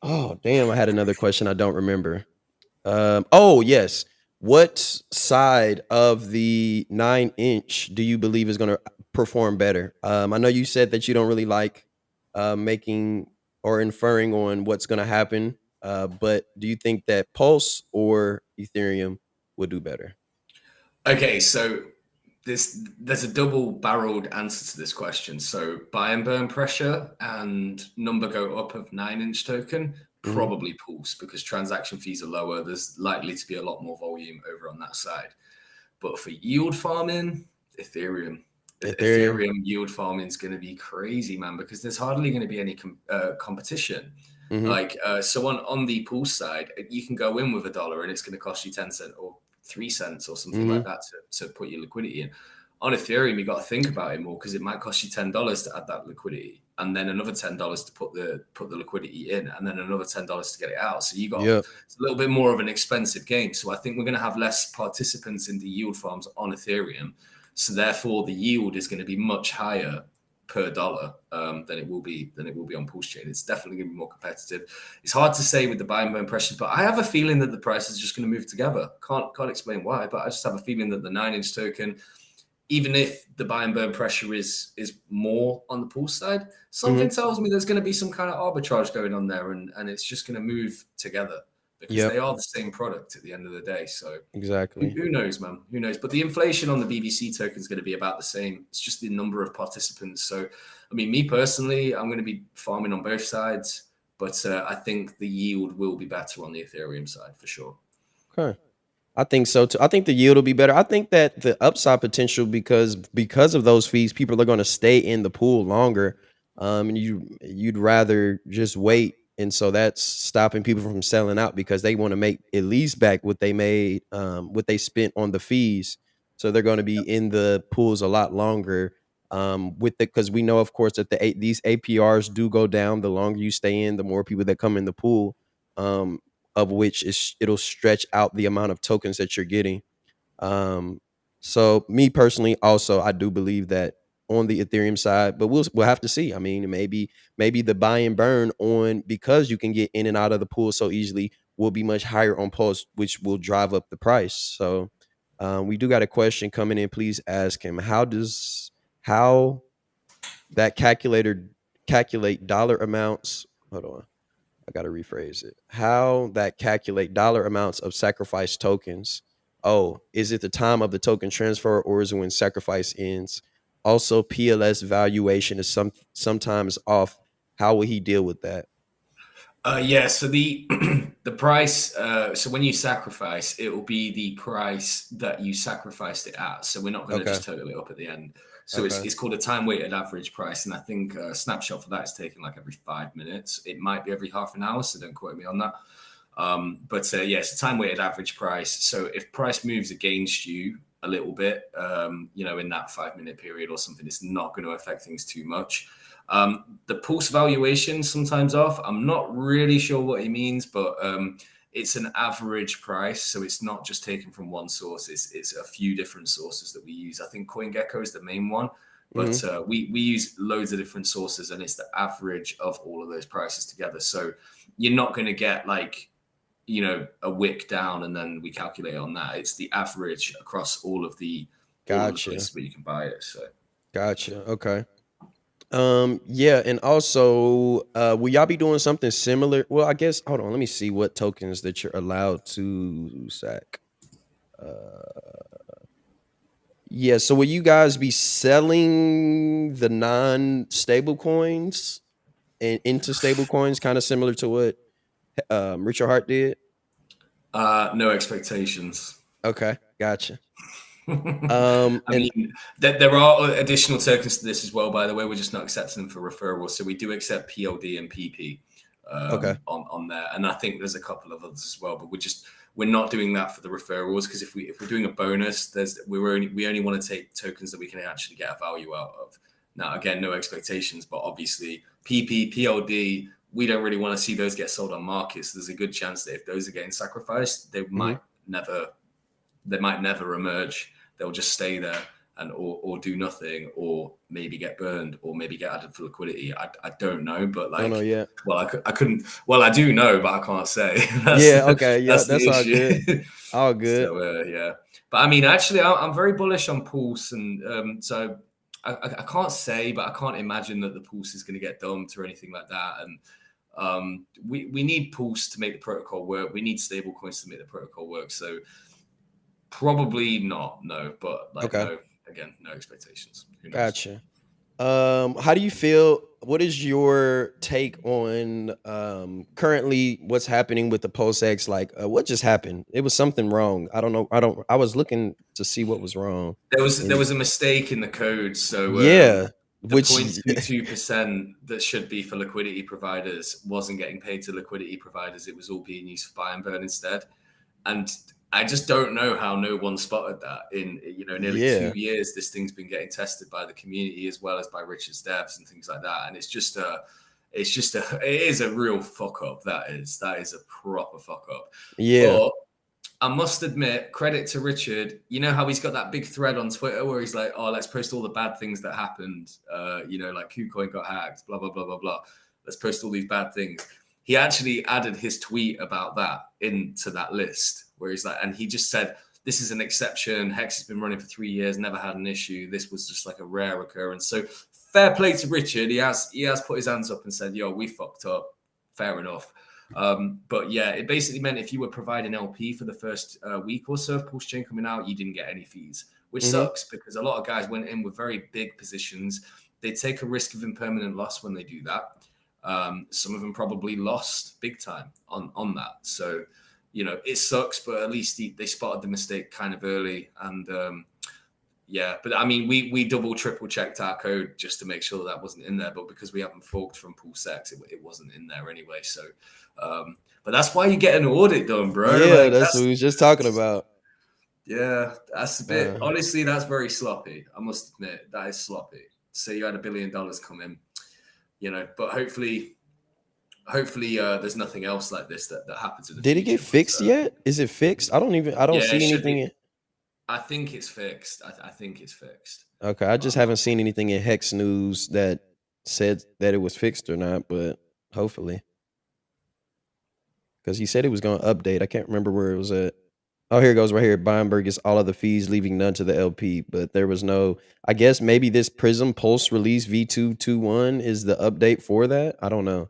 Oh, damn, I had another question. I don't remember. Oh, yes. What side of the 9-inch do you believe is going to perform better? I know you said that you don't really like making or inferring on what's going to happen, but do you think that Pulse or Ethereum would do better? Okay, so there's a double-barreled answer to this question. So buy and burn pressure and number go up of 9-inch token, probably Pulse, because transaction fees are lower. There's likely to be a lot more volume over on that side. But for yield farming, Ethereum. Ethereum. Ethereum yield farming is going to be crazy, man, because there's hardly going to be any competition. So on the pool side, you can go in with $1 and it's going to cost you 10 cents or 3 cents or something like that to put your liquidity in. On Ethereum, you got to think about it more because it might cost you $10 to add that liquidity, and then another $10 to put the liquidity in, and then another $10 to get it out. So it's a little bit more of an expensive game. So I think we're going to have less participants in the yield farms on Ethereum. So therefore, the yield is going to be much higher per dollar than it will be on Pulse Chain. It's definitely going to be more competitive. It's hard to say with the buy and burn pressures, but I have a feeling that the price is just going to move together. Can't explain why, but I just have a feeling that the 9-inch token, even if the buy and burn pressure is more on the Pulse side, something tells me there's going to be some kind of arbitrage going on there, and it's just going to move together because they are the same product at the end of the day. So exactly. Who knows, man? Who knows? But the inflation on the BBC token is going to be about the same. It's just the number of participants. So, I mean, me personally, I'm going to be farming on both sides, but I think the yield will be better on the Ethereum side for sure. Okay. I think so too. I think the yield will be better. I think that the upside potential, because of those fees, people are going to stay in the pool longer. And you'd rather just wait, and so that's stopping people from selling out because they want to make at least back what they made, what they spent on the fees. So they're going to be in the pools a lot longer. Because we know, of course, that these APRs do go down the longer you stay in, the more people that come in the pool. Of which it'll stretch out the amount of tokens that you're getting. So me personally, also, I do believe that on the Ethereum side, but we'll have to see. I mean, maybe the buy and burn on, because you can get in and out of the pool so easily, will be much higher on Pulse, which will drive up the price. So we do got a question coming in. Please ask him, how that calculator calculate dollar amounts? Hold on. I got to rephrase it. How that calculate dollar amounts of sacrifice tokens. Oh, is it the time of the token transfer, or is it when sacrifice ends? Also, PLS valuation is sometimes off. How will he deal with that? So the the price. So when you sacrifice, it will be the price that you sacrificed it at. So we're not going to just total it up at the end. So it's called a time weighted average price, and I think a snapshot for that is taken like every 5 minutes. It might be every half an hour, so don't quote me on that. It's a time weighted average price. So if price moves against you a little bit, in that 5-minute period or something, it's not going to affect things too much. The pulse valuation sometimes off. I'm not really sure what he means, but it's an average price, so it's not just taken from one source. It's a few different sources that we use. I think CoinGecko is the main one, but we use loads of different sources, and it's the average of all of those prices together. So you're not going to get like, a wick down and then we calculate on that. It's the average across all of the places where you can buy it. So gotcha. Okay. And also, will y'all be doing something similar? Well, I guess, hold on, let me see what tokens that you're allowed to sack. So will you guys be selling the non-stable coins and into stable coins, kind of similar to what Richard Hart did? No expectations. Okay, gotcha. There are additional tokens to this as well, by the way. We're just not accepting them for referrals. So we do accept PLD and PP on there. And I think there's a couple of others as well, but we're not doing that for the referrals, because if we're doing a bonus, we only want to take tokens that we can actually get a value out of. Now, again, no expectations, but obviously PP, PLD, we don't really want to see those get sold on markets. There's a good chance that if those are getting sacrificed, they might never emerge. They'll just stay there and or do nothing, or maybe get burned, or maybe get added for liquidity. I don't know, but like, don't know yet. Well, I couldn't. Well, I do know, but I can't say. That's all good. All good. So, but I mean, actually, I'm very bullish on Pulse, and so I can't say, but I can't imagine that the Pulse is going to get dumped or anything like that. And we need Pulse to make the protocol work. We need stable coins to make the protocol work. So probably not, no. But no expectations. Who knows? Gotcha. How do you feel? What is your take on currently what's happening with the PulseX? Like, what just happened? It was something wrong. I don't know. I was looking to see what was wrong. There And was a mistake in the code. So yeah, the which 0.22% that should be for liquidity providers wasn't getting paid to liquidity providers. It was all being used for buy and burn instead. And I just don't know how no one spotted that. In nearly 2 yeah, years, this thing's been getting tested by the community as well as by Richard's devs and things like that. And it is a real fuck up. That is a proper fuck up. yeah. But I must admit, credit to Richard. You know how he's got that big thread on Twitter where he's like, "Oh, let's post all the bad things that happened." Like KuCoin got hacked, blah blah blah blah blah. Let's post all these bad things. He actually added his tweet about that into that list where he's like, and he just said, "This is an exception. Hex has been running for 3 years, never had an issue. This was just like a rare occurrence." So fair play to Richard. He has put his hands up and said, "Yo, we fucked up." Fair enough. But yeah, it basically meant if you were providing LP for the first week or so of Pulse Chain coming out, you didn't get any fees, which sucks because a lot of guys went in with very big positions. They take a risk of impermanent loss when they do that. Some of them probably lost big time on that. So, it sucks, but at least they spotted the mistake kind of early. And but I mean, we double, triple checked our code just to make sure that wasn't in there. But because we haven't forked from PulseX, it wasn't in there anyway. So, but that's why you get an audit done, bro. Yeah, Like that's what we was just talking about. Yeah, that's a bit. Honestly, that's very sloppy. I must admit that is sloppy. Say you had $1 billion come in, but hopefully, there's nothing else like this that happens in the Did it future. get fixed yet? Is it fixed? I don't see it should anything. be. I think it's fixed. I think it's fixed. Okay, I just haven't seen anything in Hex News that said that it was fixed or not, but hopefully. Because he said it was going to update. I can't remember where it was at. Oh, here it goes right here. Beinberg gets all of the fees, leaving none to the LP. But there was no, I guess maybe this Prism Pulse release V221 is the update for that. I don't know.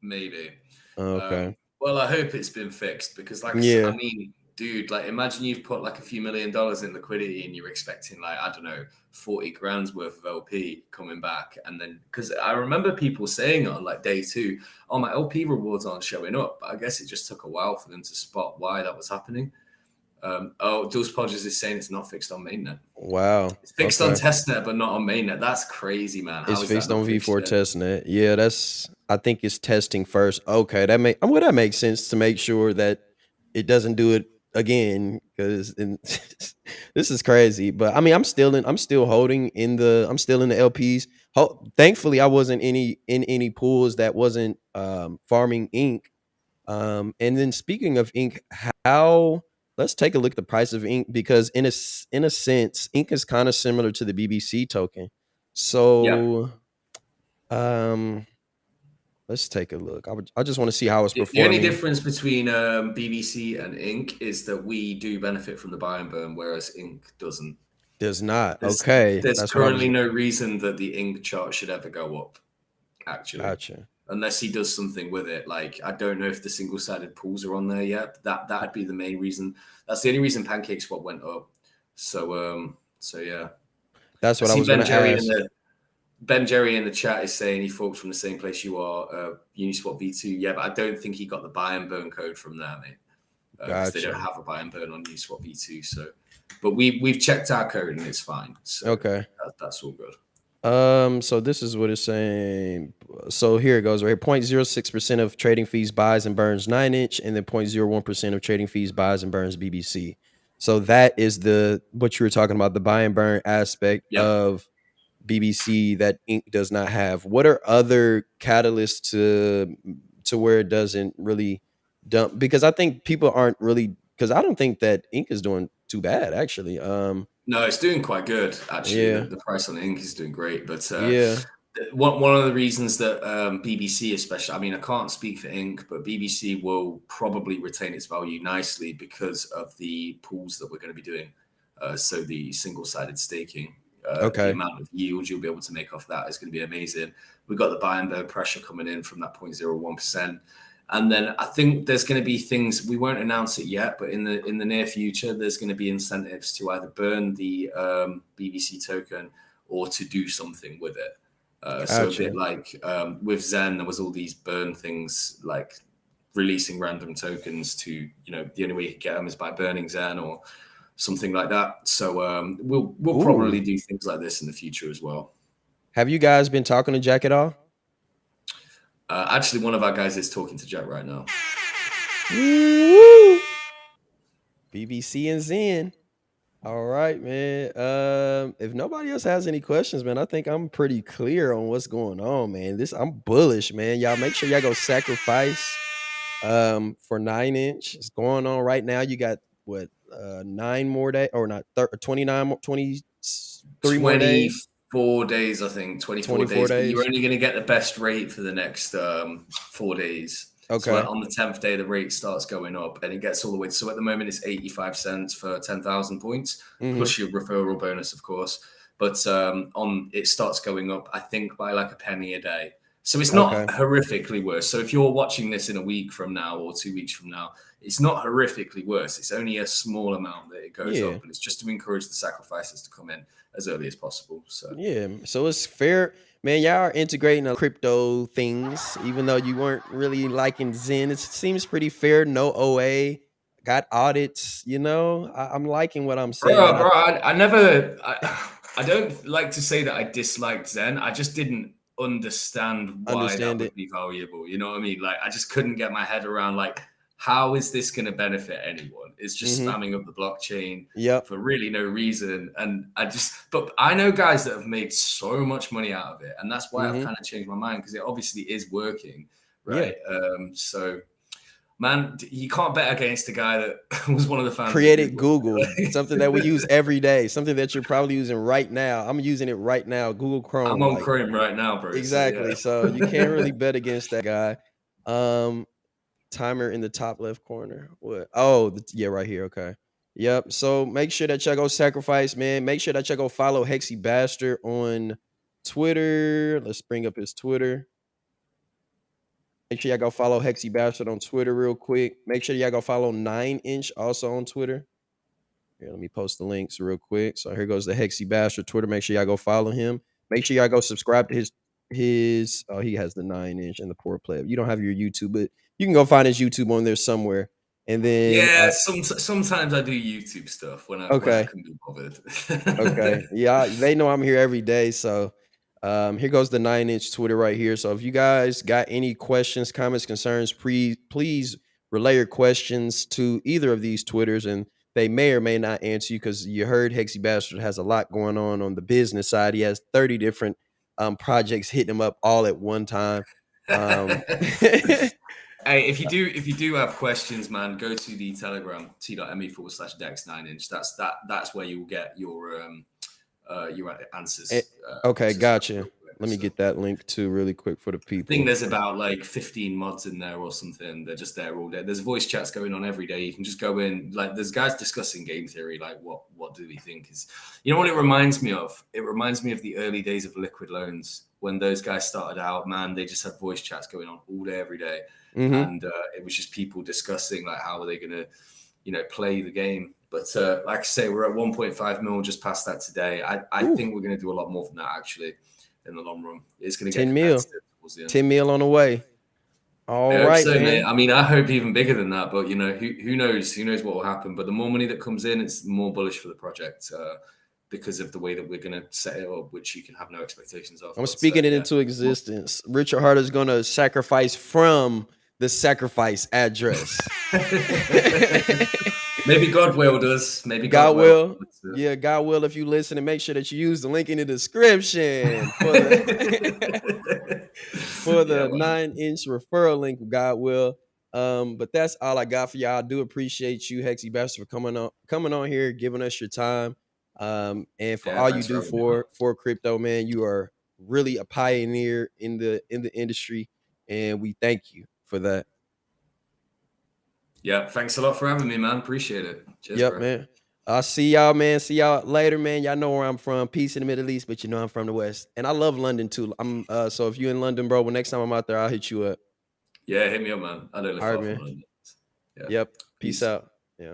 Maybe. Okay. Well, I hope it's been fixed because, I mean, dude, like imagine you've put like a few $1 million in liquidity and you're expecting like, I don't know, 40 grand's worth of LP coming back. And then, because I remember people saying on like day 2, oh, my LP rewards aren't showing up. But I guess it just took a while for them to spot why that was happening. Dulce Podgers is saying it's not fixed on mainnet. Wow. It's fixed on testnet, but not on mainnet. That's crazy, man. It's fixed on V4 testnet. Yeah, I think it's testing first. Okay, that makes sense to make sure that it doesn't do it again because this is crazy. But I mean, I'm still in the LPs. Thankfully, I wasn't in any pools that wasn't farming ink. And then speaking of ink, let's take a look at the price of ink because in a sense, ink is kind of similar to the BBC token. So, let's take a look. I just want to see how it's performing. The only difference between BBC and ink is that we do benefit from the buy and burn, whereas ink doesn't. Does not. There's currently no reason that the ink chart should ever go up. Actually, gotcha. Unless he does something with it. Like, I don't know if the single-sided pools are on there yet. That'd be the main reason. That's the only reason Pancake Swap went up. So yeah. That's what I was going to ask. Ben Jerry in the chat is saying he forked from the same place you are, Uniswap V2. Yeah, but I don't think he got the buy and burn code from there, mate. Because they don't have a buy and burn on Uniswap V2. So, but we've checked our code and it's fine. So okay, that's all good. So this is what it's saying. So here it goes right here. 0.06% of trading fees buys and burns 9-inch, and then 0.01% of trading fees buys and burns BBC. So that is what you were talking about, the buy and burn aspect of BBC that ink does not have. What are other catalysts to where it doesn't really dump? Because I think people aren't really, because I don't think that ink is doing too bad actually. No, it's doing quite good actually. Yeah. The price on the ink is doing great, but yeah. One of the reasons that BBC especially, I mean, I can't speak for ink, but BBC will probably retain its value nicely because of the pools that we're going to be doing. So the single-sided staking, the amount of yield you'll be able to make off that is going to be amazing. We've got the buy and burn pressure coming in from that 0.01%. And then I think there's going to be things, we won't announce it yet, but in the near future, there's going to be incentives to either burn the BBC token or to do something with it. So a Gotcha. bit like with Xen, there was all these burn things, like releasing random tokens to, the only way you can get them is by burning Xen or something like that. So we'll probably do things like this in the future as well. Have you guys been talking to Jack at all? Actually, one of our guys is talking to Jack right now. Woo! BBC and Zen. All right, man. If nobody else has any questions, man, I think I'm pretty clear on what's going on, man. I'm bullish, man. Y'all make sure y'all go sacrifice for 9-inch. It's going on right now. You got what 9 more days, or not 29 more, 23 more days. 24 days, I think. 24 days. But you're only going to get the best rate for the next 4 days. Okay. So on the 10th day, the rate starts going up and it gets all the way. So at the moment, it's 85 cents for 10,000 points, plus your referral bonus, of course. But it starts going up, I think, by like a penny a day. So it's not horrifically worse. So if you're watching this in a week from now or 2 weeks from now, it's not horrifically worse. It's only a small amount that it goes up, and it's just to encourage the sacrifices to come in as early as possible. So so it's fair. Man, y'all are integrating the crypto things, even though you weren't really liking Zen. It seems pretty fair. No OA, got audits. I'm liking what I'm saying. Bro, I don't like to say that I disliked Zen. I just didn't understand why that would be valuable. You know what I mean? Like, I just couldn't get my head around, like, how is this going to benefit anyone? It's just spamming up the blockchain for really no reason. And but I know guys that have made so much money out of it. And that's why I've kind of changed my mind, because it obviously is working. Right. So, man, you can't bet against a guy that was one of the founders. Created Google, something that we use every day, something that you're probably using right now. I'm using it right now. Google Chrome. I'm on Chrome right now, bro. Exactly. So you can't really bet against that guy. Timer in the top left corner. What? Oh, right here. Okay. Yep. So make sure that y'all go sacrifice, man. Make sure that y'all go follow Hexy Bastard on Twitter. Let's bring up his Twitter. Make sure y'all go follow Hexy Bastard on Twitter real quick. Make sure y'all go follow 9-inch also on Twitter. Here, let me post the links real quick. So here goes the Hexy Bastard Twitter. Make sure y'all go follow him. Make sure y'all go subscribe to his he has the 9-inch and the poor Pleb. You don't have your YouTube, but you can go find his YouTube on there somewhere. And then sometimes I do YouTube stuff when I can be bothered. Okay. Yeah, they know I'm here every day. So here goes the 9-inch Twitter right here. So if you guys got any questions, comments, concerns, please relay your questions to either of these Twitters, and they may or may not answer you, because you heard Hexy Bastard has a lot going on the business side. He has 30 different projects hitting him up all at one time. Hey, if you do have questions, man, go to the Telegram t.me/dex 9-inch. That's where you'll get your answers. Okay, gotcha. Let me get that link too really quick for the people. I think there's about like 15 mods in there or something. They're just there all day. There's voice chats going on every day. You can just go in. Like, there's guys discussing game theory. Like, what do we think is? You know what it reminds me of? It reminds me of the early days of liquid loans, when those guys started out. Man, they just had voice chats going on all day, every day, and it was just people discussing, like, how are they going to, play the game. But like I say, we're at 1.5 mil, just past that today. I think we're going to do a lot more than that, actually, in the long run. It's going to get 10 mil. 10 mil on the way. All right, so, man. Mate. I mean, I hope even bigger than that, but who knows? Who knows what will happen? But the more money that comes in, it's more bullish for the project, because of the way that we're going to set it up, which you can have no expectations of. I'm speaking it into existence. Richard Hart is going to sacrifice from the sacrifice address. Maybe God will does. Maybe God will. Yeah, God will. If you listen, and make sure that you use the link in the description for the 9-inch referral link. God will. But that's all I got for y'all. I do appreciate you, Hexy Bastard, for coming on here, giving us your time. And for all you do for crypto, man. You are really a pioneer in the industry, and we thank you for that. Yeah, thanks a lot for having me, man. Appreciate it. Cheers, bro. Man. I'll see y'all, man. See y'all later, man. Y'all know where I'm from. Peace in the Middle East, but you know I'm from the West. And I love London too. So if you're in London, bro, next time I'm out there, I'll hit you up. Yeah, hit me up, man. I don't live far from London. Yep. Peace out. Yeah.